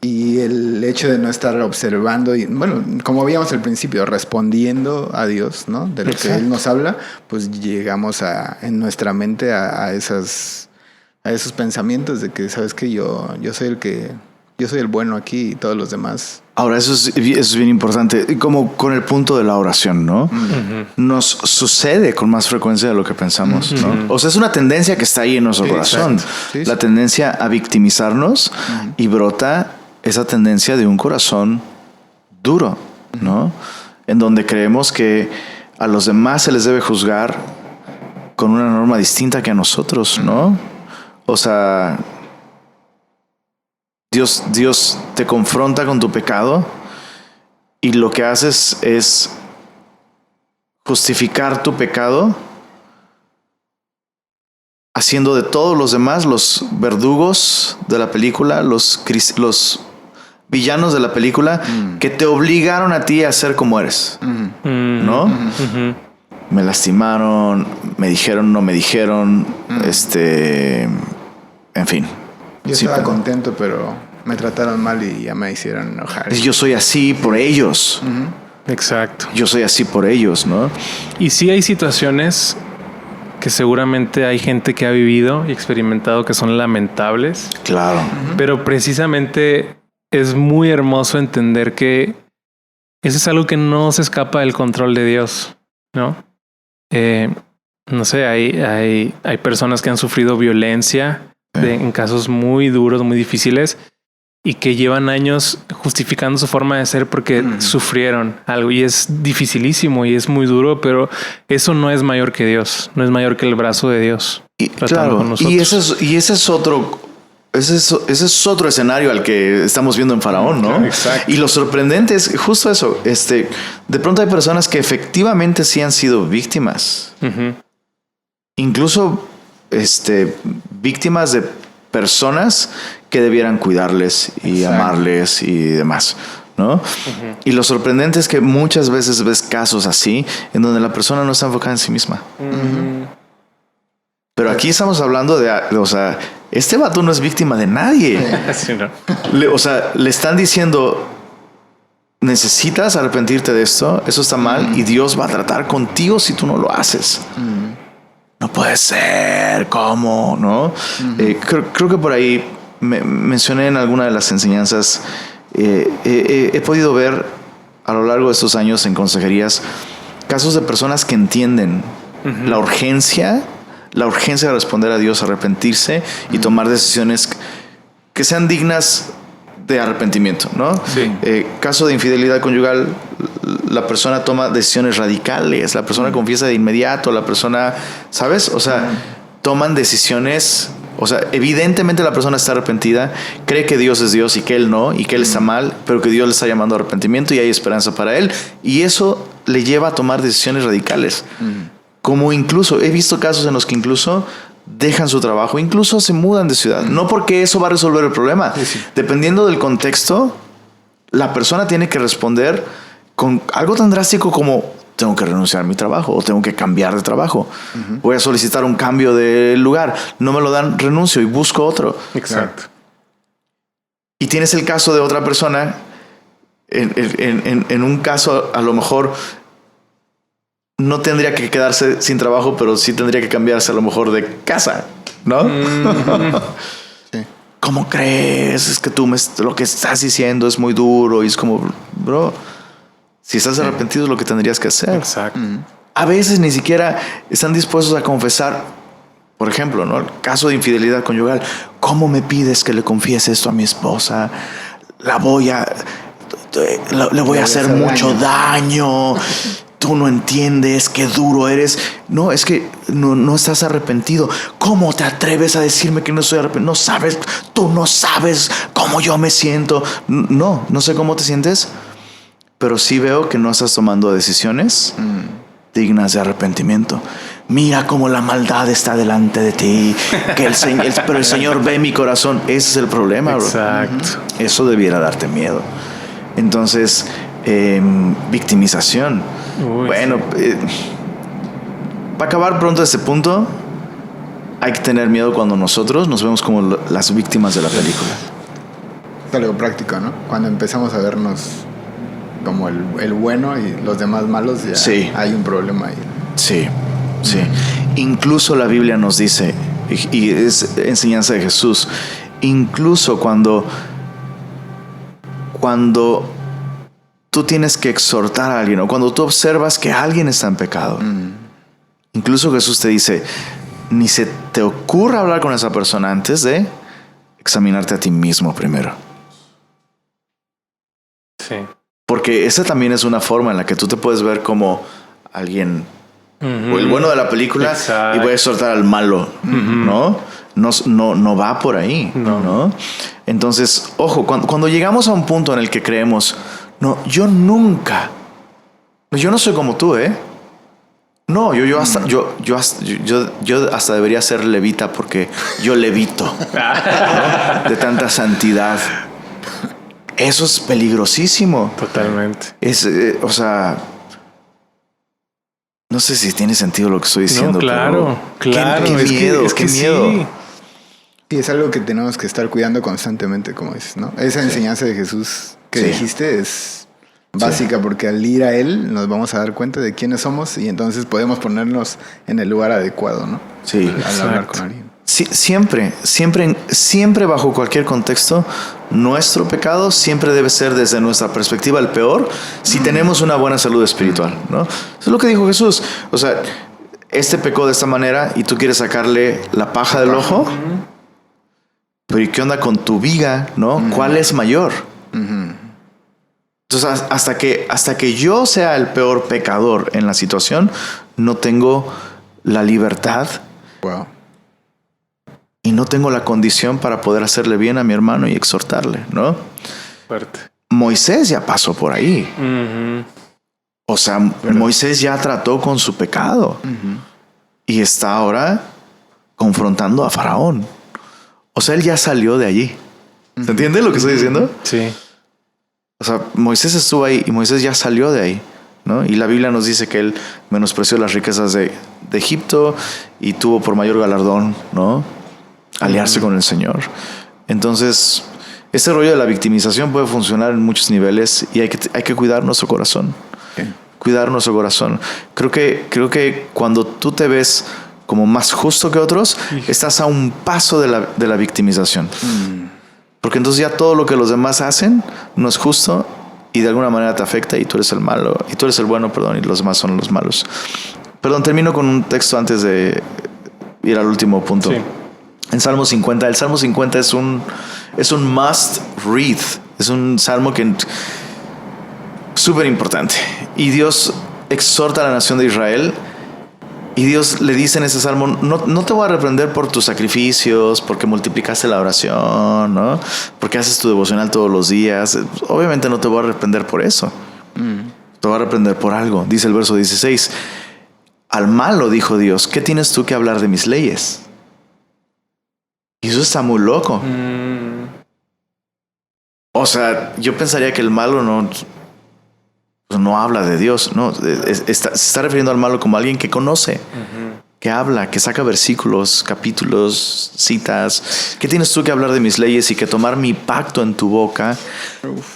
Y el hecho de no estar observando y, bueno, como veíamos al principio, respondiendo a Dios, ¿no? De lo que Él nos habla, pues llegamos en nuestra mente a esos pensamientos de que, ¿sabes qué? Yo soy el bueno aquí y todos los demás. Ahora, eso es bien importante. Como con el punto de la oración, ¿no? Nos sucede con más frecuencia de lo que pensamos, ¿no? O sea, es una tendencia que está ahí en nuestro corazón. Sí. La tendencia a victimizarnos y brota esa tendencia de un corazón duro, ¿no? En donde creemos que a los demás se les debe juzgar con una norma distinta que a nosotros, ¿no? O sea, Dios te confronta con tu pecado y lo que haces es justificar tu pecado haciendo de todos los demás los verdugos de la película, los villanos de la película que te obligaron a ti a ser como eres, ¿no? Me lastimaron, me dijeron, no me dijeron, en fin. Yo estaba contento, pero me trataron mal y ya me hicieron enojar. Yo soy así por ellos. Exacto. Yo soy así por ellos, ¿no? Y sí hay situaciones que seguramente hay gente que ha vivido y experimentado que son lamentables. Claro. Pero precisamente es muy hermoso entender que eso es algo que no se escapa del control de Dios, ¿no? No sé, hay personas que han sufrido violencia en casos muy duros, muy difíciles, y que llevan años justificando su forma de ser porque sufrieron algo, y es dificilísimo y es muy duro, pero eso no es mayor que Dios, no es mayor que el brazo de Dios. Y claro, ese es otro escenario al que estamos viendo en Faraón, ¿no? Exacto. Y lo sorprendente es justo eso. De pronto hay personas que efectivamente sí han sido víctimas. Uh-huh. Incluso víctimas de personas que debieran cuidarles y amarles y demás, ¿no? Uh-huh. Y lo sorprendente es que muchas veces ves casos así en donde la persona no está enfocada en sí misma. Uh-huh. Pero aquí estamos hablando o sea, este vato no es víctima de nadie. Sí, no. Le están diciendo, necesitas arrepentirte de esto, eso está mal, y Dios va a tratar contigo si tú no lo haces. No puede ser, ¿cómo? ¿No? Creo que por ahí mencioné en alguna de las enseñanzas, he podido ver a lo largo de estos años en consejerías casos de personas que entienden la urgencia de responder a Dios, arrepentirse y tomar decisiones que sean dignas de arrepentimiento, ¿no? Sí. Caso de infidelidad conyugal, la persona toma decisiones radicales, la persona confiesa de inmediato, la persona, ¿sabes? O sea, toman decisiones, o sea, evidentemente la persona está arrepentida, cree que Dios es Dios y que Él no, y que Él está mal, pero que Dios le está llamando a arrepentimiento y hay esperanza para Él, y eso le lleva a tomar decisiones radicales. Como incluso, he visto casos en los que incluso dejan su trabajo, incluso se mudan de ciudad. No porque eso va a resolver el problema. Sí. Dependiendo del contexto, la persona tiene que responder con algo tan drástico como tengo que renunciar a mi trabajo o tengo que cambiar de trabajo. Voy a solicitar un cambio de lugar. No me lo dan, renuncio y busco otro. Exacto. Y tienes el caso de otra persona, en un caso a lo mejor no tendría que quedarse sin trabajo, pero sí tendría que cambiarse a lo mejor de casa, ¿no? Sí. ¿Cómo crees? Es que lo que estás diciendo es muy duro. Y es como, bro, si estás arrepentido es lo que tendrías que hacer. Exacto. A veces ni siquiera están dispuestos a confesar. Por ejemplo, ¿no? El caso de infidelidad conyugal. ¿Cómo me pides que le confiese esto a mi esposa? Le voy a hacer mucho daño. Tú no entiendes, qué duro eres. No, es que no estás arrepentido. ¿Cómo te atreves a decirme que no estoy arrepentido? No sabes, tú no sabes cómo yo me siento. No sé cómo te sientes, pero sí veo que no estás tomando decisiones dignas de arrepentimiento. Mira cómo la maldad está delante de ti, pero el Señor ve mi corazón. Ese es el problema, bro. Exacto. Eso debiera darte miedo. Entonces, victimización. Bueno, para acabar pronto este punto, hay que tener miedo cuando nosotros nos vemos como las víctimas de la película. Es algo práctico, ¿no? Cuando empezamos a vernos como el bueno y los demás malos, ya hay un problema ahí. Sí. Incluso la Biblia nos dice, y es enseñanza de Jesús, incluso cuando tú tienes que exhortar a alguien o cuando tú observas que alguien está en pecado, incluso Jesús te dice, ni se te ocurra hablar con esa persona antes de examinarte a ti mismo primero. Sí. Porque esa también es una forma en la que tú te puedes ver como alguien o el bueno de la película. Exacto. Y voy a exhortar al malo, ¿no? No va por ahí, ¿no? Entonces, ojo, cuando llegamos a un punto en el que creemos, no, yo no soy como tú, No, yo hasta debería ser levita porque yo levito, ¿no? De tanta santidad. Eso es peligrosísimo. Totalmente. O sea, no sé si tiene sentido lo que estoy diciendo. No, claro. Qué miedo, qué miedo. Sí. Sí, es algo que tenemos que estar cuidando constantemente, como dices, ¿no? Esa enseñanza de Jesús que dijiste es básica, porque al ir a Él nos vamos a dar cuenta de quiénes somos y entonces podemos ponernos en el lugar adecuado, ¿no? Sí. Al hablar con alguien. Sí, siempre bajo cualquier contexto, nuestro pecado siempre debe ser desde nuestra perspectiva el peor si tenemos una buena salud espiritual, ¿no? Eso es lo que dijo Jesús. O sea, este pecó de esta manera y tú quieres sacarle la paja del ojo. Pero ¿y qué onda con tu viga, no? ¿Cuál es mayor? Entonces, hasta que yo sea el peor pecador en la situación, no tengo la libertad. Wow. Y no tengo la condición para poder hacerle bien a mi hermano y exhortarle, ¿no? Fuerte. Moisés ya pasó por ahí. O sea, Moisés ya trató con su pecado. Y está ahora confrontando a Faraón. O sea, él ya salió de allí. ¿Se entiende lo que estoy diciendo? Sí. O sea, Moisés estuvo ahí y Moisés ya salió de ahí, ¿no? Y la Biblia nos dice que él menospreció las riquezas de Egipto y tuvo por mayor galardón, ¿no? Aliarse con el Señor. Entonces, este rollo de la victimización puede funcionar en muchos niveles y hay que cuidar nuestro corazón. Cuidar nuestro corazón. Creo que cuando tú te ves como más justo que otros, estás a un paso de la victimización. Porque entonces ya todo lo que los demás hacen no es justo y de alguna manera te afecta y tú eres el malo, y tú eres el bueno, perdón, y los demás son los malos. Perdón, termino con un texto antes de ir al último punto. Sí. En Salmo 50, el Salmo 50 es un must read, es un salmo que súper importante. Y Dios exhorta a la nación de Israel y Dios le dice en ese salmo, no te voy a reprender por tus sacrificios, porque multiplicaste la oración, ¿no? Porque haces tu devocional todos los días. Obviamente no te voy a reprender por eso. Te voy a reprender por algo. Dice el verso 16, al malo dijo Dios, ¿qué tienes tú que hablar de mis leyes? Y eso está muy loco. O sea, yo pensaría que el malo no habla de Dios, no. Se está refiriendo al malo como alguien que conoce, que habla, que saca versículos, capítulos, citas. ¿Qué tienes tú que hablar de mis leyes y que tomar mi pacto en tu boca?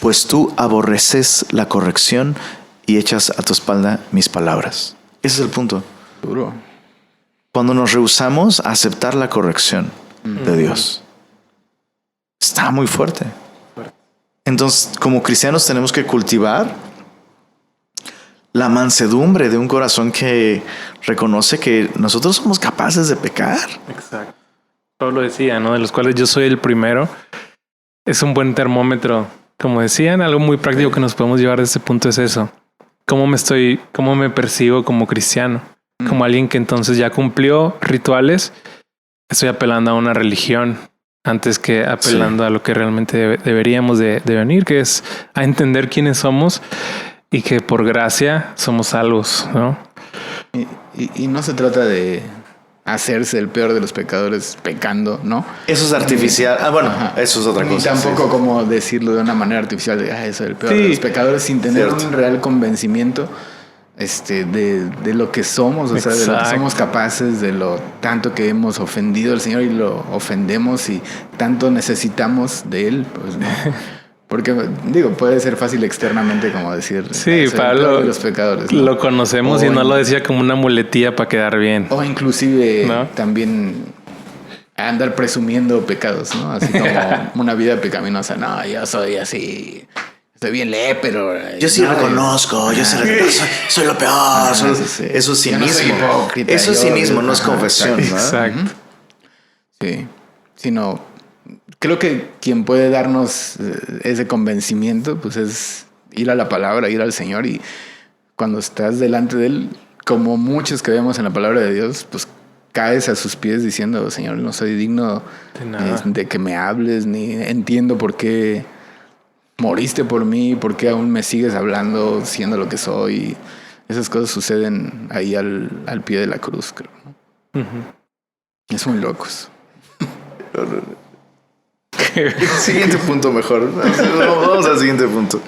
Pues tú aborreces la corrección y echas a tu espalda mis palabras. Ese es el punto. Duro. Cuando nos rehusamos a aceptar la corrección de Dios, está muy fuerte. Entonces, como cristianos tenemos que cultivar la mansedumbre de un corazón que reconoce que nosotros somos capaces de pecar. Exacto. Pablo decía, ¿no? De los cuales yo soy el primero. Es un buen termómetro. Como decían, algo muy práctico que nos podemos llevar de este punto es eso. ¿Cómo me percibo como cristiano? Como alguien que entonces ya cumplió rituales. Estoy apelando a una religión antes que apelando a lo que realmente deberíamos de venir, que es a entender quiénes somos y que por gracia somos salvos, ¿no? Y no se trata de hacerse el peor de los pecadores pecando, ¿no? Eso es artificial. Eso es otra cosa. Y tampoco como decirlo de una manera artificial de eso es el peor de los pecadores sin tener un real convencimiento de lo que somos, o sea, de lo que somos capaces, de lo tanto que hemos ofendido al Señor y lo ofendemos y tanto necesitamos de Él, pues, ¿no? Porque, puede ser fácil externamente como decir... Sí, Pablo, los pecadores, ¿no? Lo conocemos y no lo decía como una muletilla para quedar bien. O inclusive también andar presumiendo pecados, ¿no? Así como una vida pecaminosa. No, yo soy así... Estoy bien pero... Yo sí reconozco, soy lo peor. Eso es cinismo. Eso es cinismo, no es confesión, ¿no? Exacto. Sí, sino... Creo que quien puede darnos ese convencimiento, pues es ir a la palabra, ir al Señor, y cuando estás delante de Él, como muchos que vemos en la palabra de Dios, pues caes a sus pies diciendo, Señor, no soy digno de que me hables, ni entiendo por qué moriste por mí, por qué aún me sigues hablando siendo lo que soy. Esas cosas suceden ahí al pie de la cruz, creo, ¿no? Es muy locos. Siguiente punto mejor. Vamos al siguiente punto.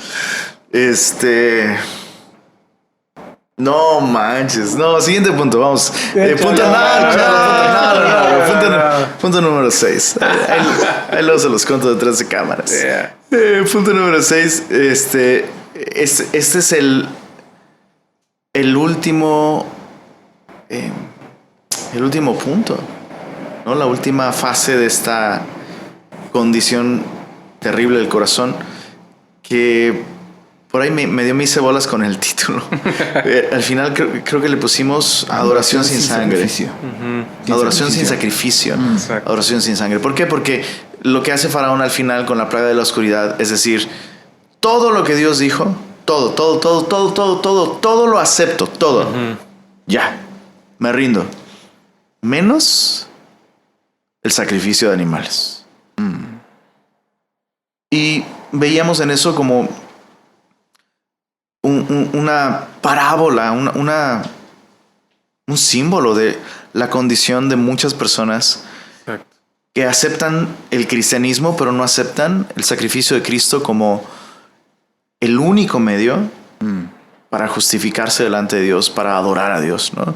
No manches. No, siguiente punto. Vamos. Punto número 6. Ahí luego se los cuento detrás de cámaras. Punto número 6. este es el último punto, ¿no? La última fase de esta condición terrible del corazón, que por ahí me dio mis cebolas con el título. Al final creo que le pusimos adoración sin sangre. Adoración sin sacrificio. Adoración sin sangre. ¿Por qué? Porque lo que hace Faraón al final con la plaga de la oscuridad, es decir, todo lo que Dios dijo, todo lo acepto, todo. Ya, me rindo. Menos el sacrificio de animales. Y veíamos en eso como una parábola, un símbolo de la condición de muchas personas que aceptan el cristianismo, pero no aceptan el sacrificio de Cristo como el único medio para justificarse delante de Dios, para adorar a Dios, ¿no?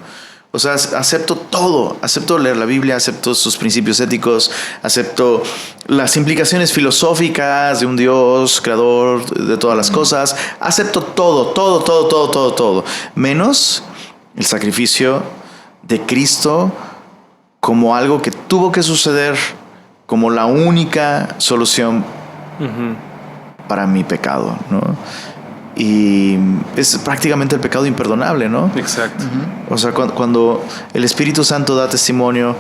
O sea, acepto todo. Acepto leer la Biblia, acepto sus principios éticos, acepto las implicaciones filosóficas de un Dios creador de todas las cosas. Acepto todo. Menos el sacrificio de Cristo como algo que tuvo que suceder, como la única solución para mi pecado, ¿no? Y es prácticamente el pecado imperdonable, ¿no? Exacto. O sea, cuando el Espíritu Santo da testimonio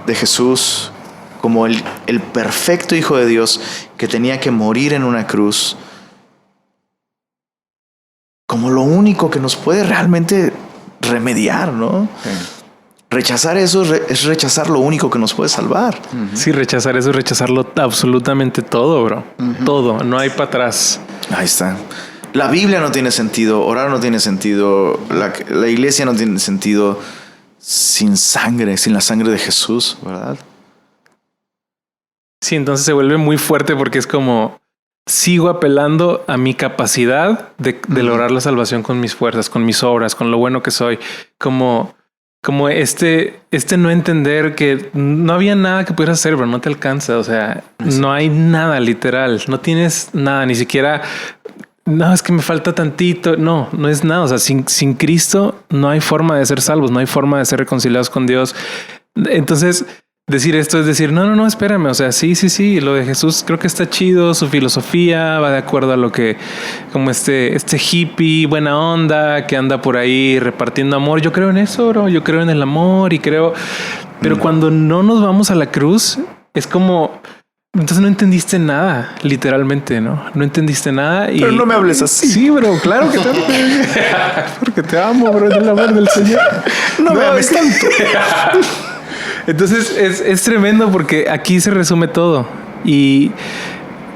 de Jesús como el perfecto Hijo de Dios que tenía que morir en una cruz, como lo único que nos puede realmente remediar, ¿no? Sí. Rechazar eso es rechazar lo único que nos puede salvar. Sí, rechazar eso es rechazarlo absolutamente todo, bro. Todo, no hay para atrás. Ahí está. La Biblia no tiene sentido, orar no tiene sentido, la iglesia no tiene sentido sin sangre, sin la sangre de Jesús, ¿verdad? Sí, entonces se vuelve muy fuerte porque es como sigo apelando a mi capacidad de lograr la salvación con mis fuerzas, con mis obras, con lo bueno que soy, como este no entender que no había nada que pudieras hacer, pero no te alcanza. O sea, no hay nada literal, no tienes nada, ni siquiera. No, es que me falta tantito. No es nada. O sea, sin Cristo no hay forma de ser salvos, no hay forma de ser reconciliados con Dios. Entonces, decir esto es decir, no, espérame. O sea, sí. Lo de Jesús creo que está chido. Su filosofía va de acuerdo a lo que, como este hippie, buena onda, que anda por ahí repartiendo amor. Yo creo en eso, bro. Yo creo en el amor y creo. Pero cuando no nos vamos a la cruz, es como. Entonces no entendiste nada, literalmente, ¿no? No entendiste nada. Pero no me hables así. Sí, bro, claro que te amo. Porque te amo, bro, en el amor del Señor. No me ames tanto. Entonces es tremendo porque aquí se resume todo.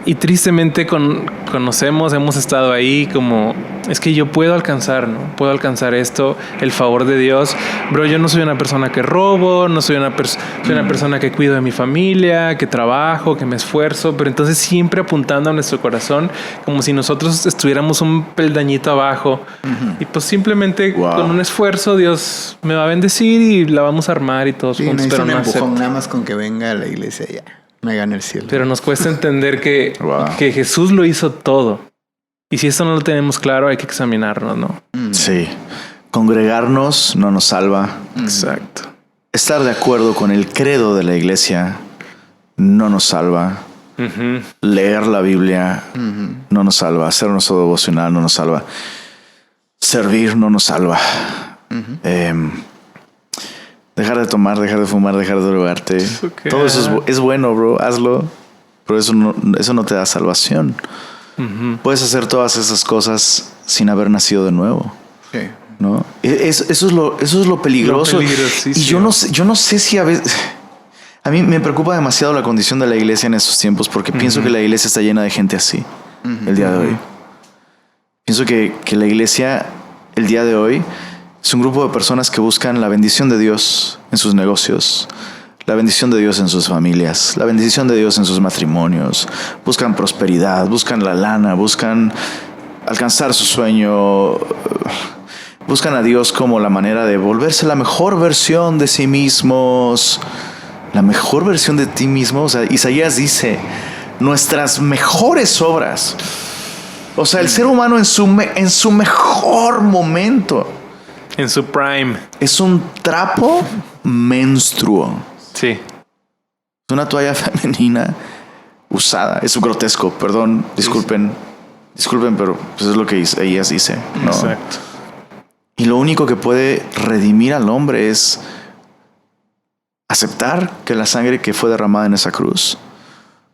Y tristemente hemos estado ahí como, es que yo puedo alcanzar, ¿no? Puedo alcanzar esto, el favor de Dios. Bro, yo no soy una persona que robo, no soy una persona que cuido de mi familia, que trabajo, que me esfuerzo, pero entonces siempre apuntando a nuestro corazón como si nosotros estuviéramos un peldañito abajo. Y pues simplemente con un esfuerzo Dios me va a bendecir y la vamos a armar y todos juntos. Pero no empujón, nada más con que venga a la iglesia ya. Me gana el cielo. Pero nos cuesta entender que Jesús lo hizo todo. Y si esto no lo tenemos claro, hay que examinarnos, ¿no? Sí. Congregarnos no nos salva. Exacto. Estar de acuerdo con el credo de la iglesia no nos salva. Leer la Biblia no nos salva. Hacer nuestro devocional no nos salva. Servir no nos salva. Dejar de tomar, dejar de fumar, dejar de drogarte. Okay. Todo eso es bueno, bro. Hazlo. Pero eso no te da salvación. Puedes hacer todas esas cosas sin haber nacido de nuevo. Sí. ¿No? Eso es lo peligroso. Y yo no sé si a veces. A mí me preocupa demasiado la condición de la iglesia en estos tiempos porque pienso que la iglesia está llena de gente así el día de hoy. Pienso que la iglesia el día de hoy es un grupo de personas que buscan la bendición de Dios en sus negocios, la bendición de Dios en sus familias, la bendición de Dios en sus matrimonios. Buscan prosperidad, buscan la lana, buscan alcanzar su sueño. Buscan a Dios como la manera de volverse la mejor versión de sí mismos. La mejor versión de ti mismo. O sea, Isaías dice, nuestras mejores obras O sea, el ser humano en su mejor momento En su prime. es un trapo menstruo. Sí. Es una toalla femenina usada. Es grotesco, perdón, disculpen, pero pues es lo que ellas dicen, ¿no? Exacto. Y lo único que puede redimir al hombre es aceptar que la sangre que fue derramada en esa cruz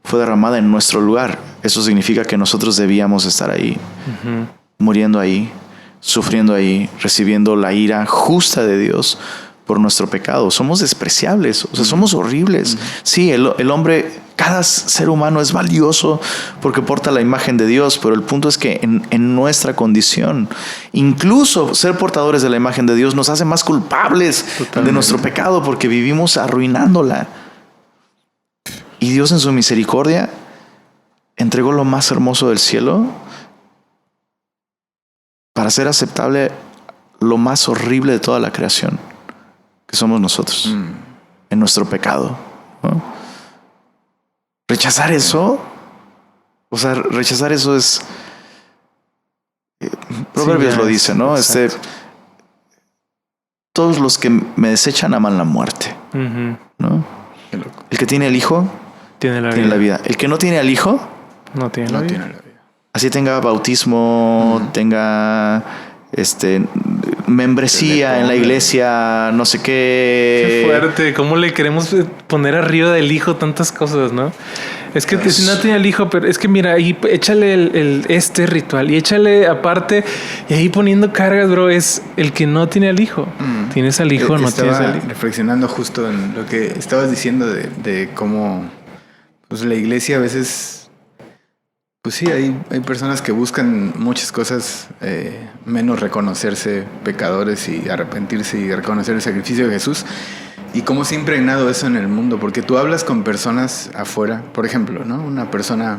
fue derramada en nuestro lugar. Eso significa que nosotros debíamos estar ahí, muriendo ahí, sufriendo ahí, recibiendo la ira justa de Dios por nuestro pecado. Somos despreciables, o sea, somos horribles. Sí, el hombre, cada ser humano es valioso porque porta la imagen de Dios, pero el punto es que en nuestra condición, incluso ser portadores de la imagen de Dios nos hace más culpables de nuestro pecado porque vivimos arruinándola. Y Dios en su misericordia entregó lo más hermoso del cielo para ser aceptable lo más horrible de toda la creación, que somos nosotros, en nuestro pecado, ¿no? Rechazar eso, o sea, rechazar eso es... Proverbios lo dice, ¿no? Todos los que me desechan aman la muerte, ¿no? El que tiene el hijo tiene la vida. El que no tiene al hijo no tiene la vida. Así tenga bautismo, tenga membresía en la iglesia, no sé qué. Qué fuerte. ¿Cómo le queremos poner arriba del hijo tantas cosas, no? Es que si no tiene el hijo, pero es que mira, ahí échale este ritual y échale aparte, y ahí poniendo cargas, bro, es el que no tiene al hijo. Tienes al hijo, no tienes al hijo. Reflexionando justo en lo que estabas diciendo de cómo pues la iglesia a veces, pues sí, hay personas que buscan muchas cosas menos reconocerse pecadores y arrepentirse y reconocer el sacrificio de Jesús. Y cómo se ha impregnado eso en el mundo, porque tú hablas con personas afuera, por ejemplo, ¿no? Una persona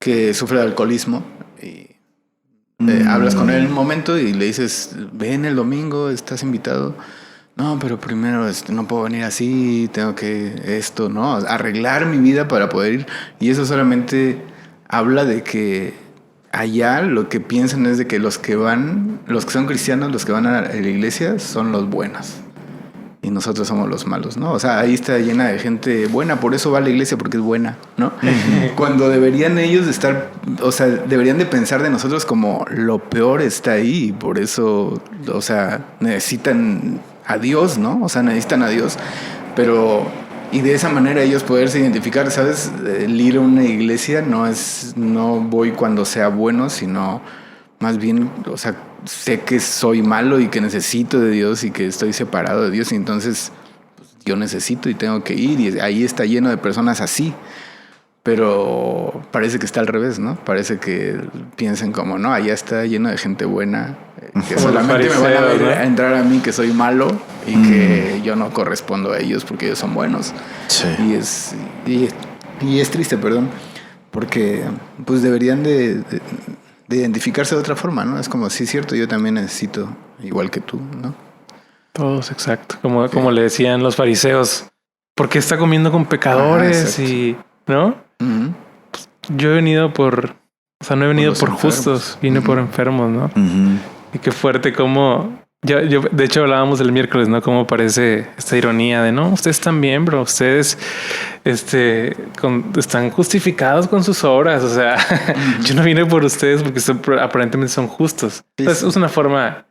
que sufre de alcoholismo y hablas con él en un momento y le dices, ven el domingo, estás invitado. No, pero primero no puedo venir así, tengo que ¿no? Arreglar mi vida para poder ir. Y eso solamente habla de que allá lo que piensan es de que los que son cristianos, los que van a la iglesia son los buenos. Y nosotros somos los malos, ¿no? O sea, ahí está llena de gente buena, por eso va a la iglesia, porque es buena, ¿no? Cuando deberían ellos de estar, o sea, deberían de pensar de nosotros como lo peor está ahí, y por eso, o sea, necesitan a Dios, ¿no? O sea, necesitan a Dios, pero... Y de esa manera ellos poderse identificar, ¿sabes? El ir a una iglesia no voy cuando sea bueno, sino más bien, o sea, sé que soy malo y que necesito de Dios y que estoy separado de Dios y entonces pues, yo necesito y tengo que ir y ahí está lleno de personas así. Pero parece que está al revés, ¿no? Parece que piensan como, no, allá está lleno de gente buena, que como solamente me van a ver, ¿no? A entrar a mí que soy malo y que yo no correspondo a ellos porque ellos son buenos. Sí. Y es triste, perdón, porque pues deberían de identificarse de otra forma, ¿no? Es como, sí, es cierto, yo también necesito, igual que tú, ¿no? Todos, exacto. Como le decían los fariseos, ¿por qué está comiendo con pecadores? Y, ¿no? Uh-huh. Pues, yo he venido no he venido por justos, vine por enfermos, ¿no? Uh-huh. Y qué fuerte como... Yo, de hecho, hablábamos el miércoles, ¿no? Cómo parece esta ironía de, no, ustedes están bien, bro. Ustedes están justificados con sus obras. O sea, yo no vine por ustedes porque aparentemente son justos. Entonces, es una forma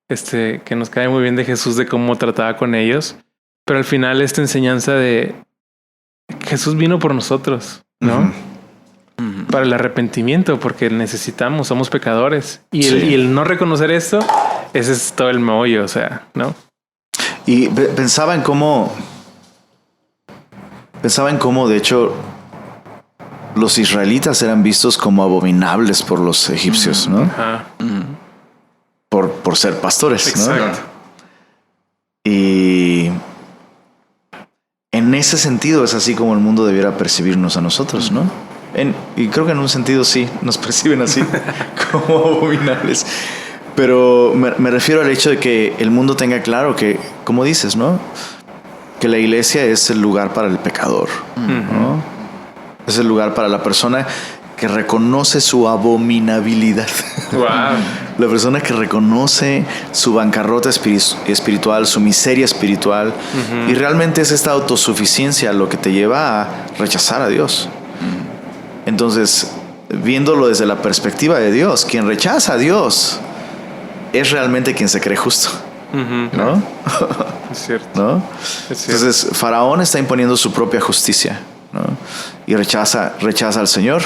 que nos cae muy bien de Jesús, de cómo trataba con ellos. Pero al final, esta enseñanza de Jesús vino por nosotros, ¿no? Uh-huh. Para el arrepentimiento, porque necesitamos, somos pecadores. Y el no reconocer esto... Ese es todo el meollo, o sea, ¿no? Y pensaba en cómo, de hecho, los israelitas eran vistos como abominables por los egipcios, ¿no? Por ser pastores, exacto, ¿no? Y en ese sentido es así como el mundo debiera percibirnos a nosotros, ¿no? Y creo que en un sentido sí, nos perciben así, como abominables. Pero me refiero al hecho de que el mundo tenga claro que, como dices, ¿no? Que la iglesia es el lugar para el pecador, ¿no? Es el lugar para la persona que reconoce su abominabilidad. Wow. La persona que reconoce su bancarrota espiritual, su miseria espiritual. Y realmente es esta autosuficiencia lo que te lleva a rechazar a Dios. Entonces, viéndolo desde la perspectiva de Dios, quien rechaza a Dios es realmente quien se cree justo. ¿No? Es cierto. ¿No? Es cierto. Entonces, Faraón está imponiendo su propia justicia, ¿no? Y rechaza al Señor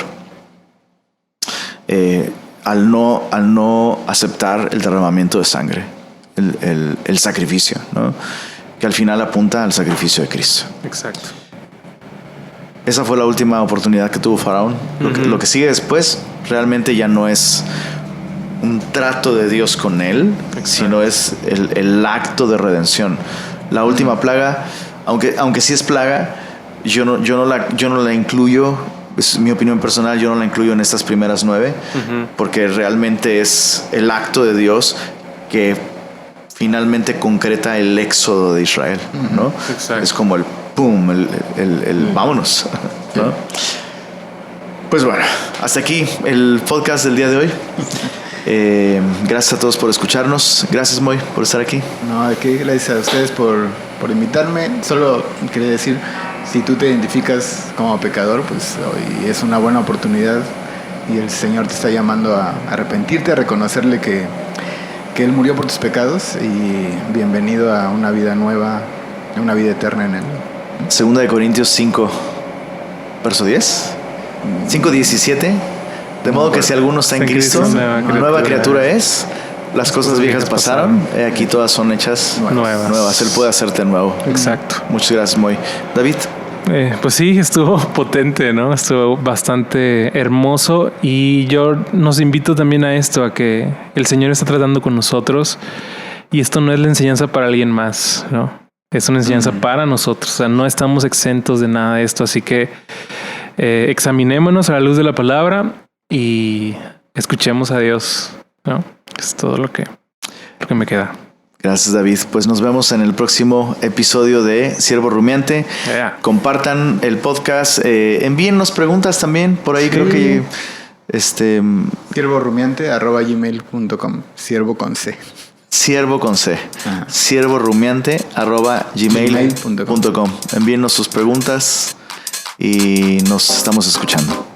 al no aceptar el derramamiento de sangre, el sacrificio, ¿no? Que al final apunta al sacrificio de Cristo. Exacto. Esa fue la última oportunidad que tuvo Faraón. Lo que sigue después realmente ya no es un trato de Dios con él, sino es el acto de redención. La última plaga, aunque sí es plaga, yo no la incluyo. Es mi opinión personal, yo no la incluyo en estas primeras 9, porque realmente es el acto de Dios que finalmente concreta el éxodo de Israel, ¿no? Exacto. Es como el pum, el vámonos, ¿no? Pues bueno, hasta aquí el podcast del día de hoy. Gracias a todos por escucharnos. Gracias, Moy, por estar aquí. No, de qué, gracias a ustedes por invitarme. Solo quería decir, si tú te identificas como pecador, pues hoy es una buena oportunidad y el Señor te está llamando a arrepentirte, a reconocerle que Él murió por tus pecados y bienvenido a una vida nueva, a una vida eterna en Él. 2 de Corintios 5, verso 10. 5:17. De modo que si alguno está en Cristo, nueva criatura es. Las cosas viejas pasaron, aquí todas son hechas nuevas. Él puede hacerte nuevo. Exacto. Muchas gracias, Moy. David. Pues sí, estuvo potente, ¿no? Estuvo bastante hermoso y yo nos invito también a esto, a que el Señor está tratando con nosotros y esto no es la enseñanza para alguien más, ¿no? Es una enseñanza para nosotros, o sea, no estamos exentos de nada de esto, así que examinémonos a la luz de la palabra y escuchemos a Dios, ¿no? Es todo lo que me queda. Gracias, David. Pues nos vemos en el próximo episodio de Siervo Rumiante. Compartan el podcast. Envíennos preguntas también. Por ahí creo que... siervorumiante@gmail.com. Siervo con C. Siervo con C. Siervorumiante@gmail.com. Envíennos sus preguntas y nos estamos escuchando.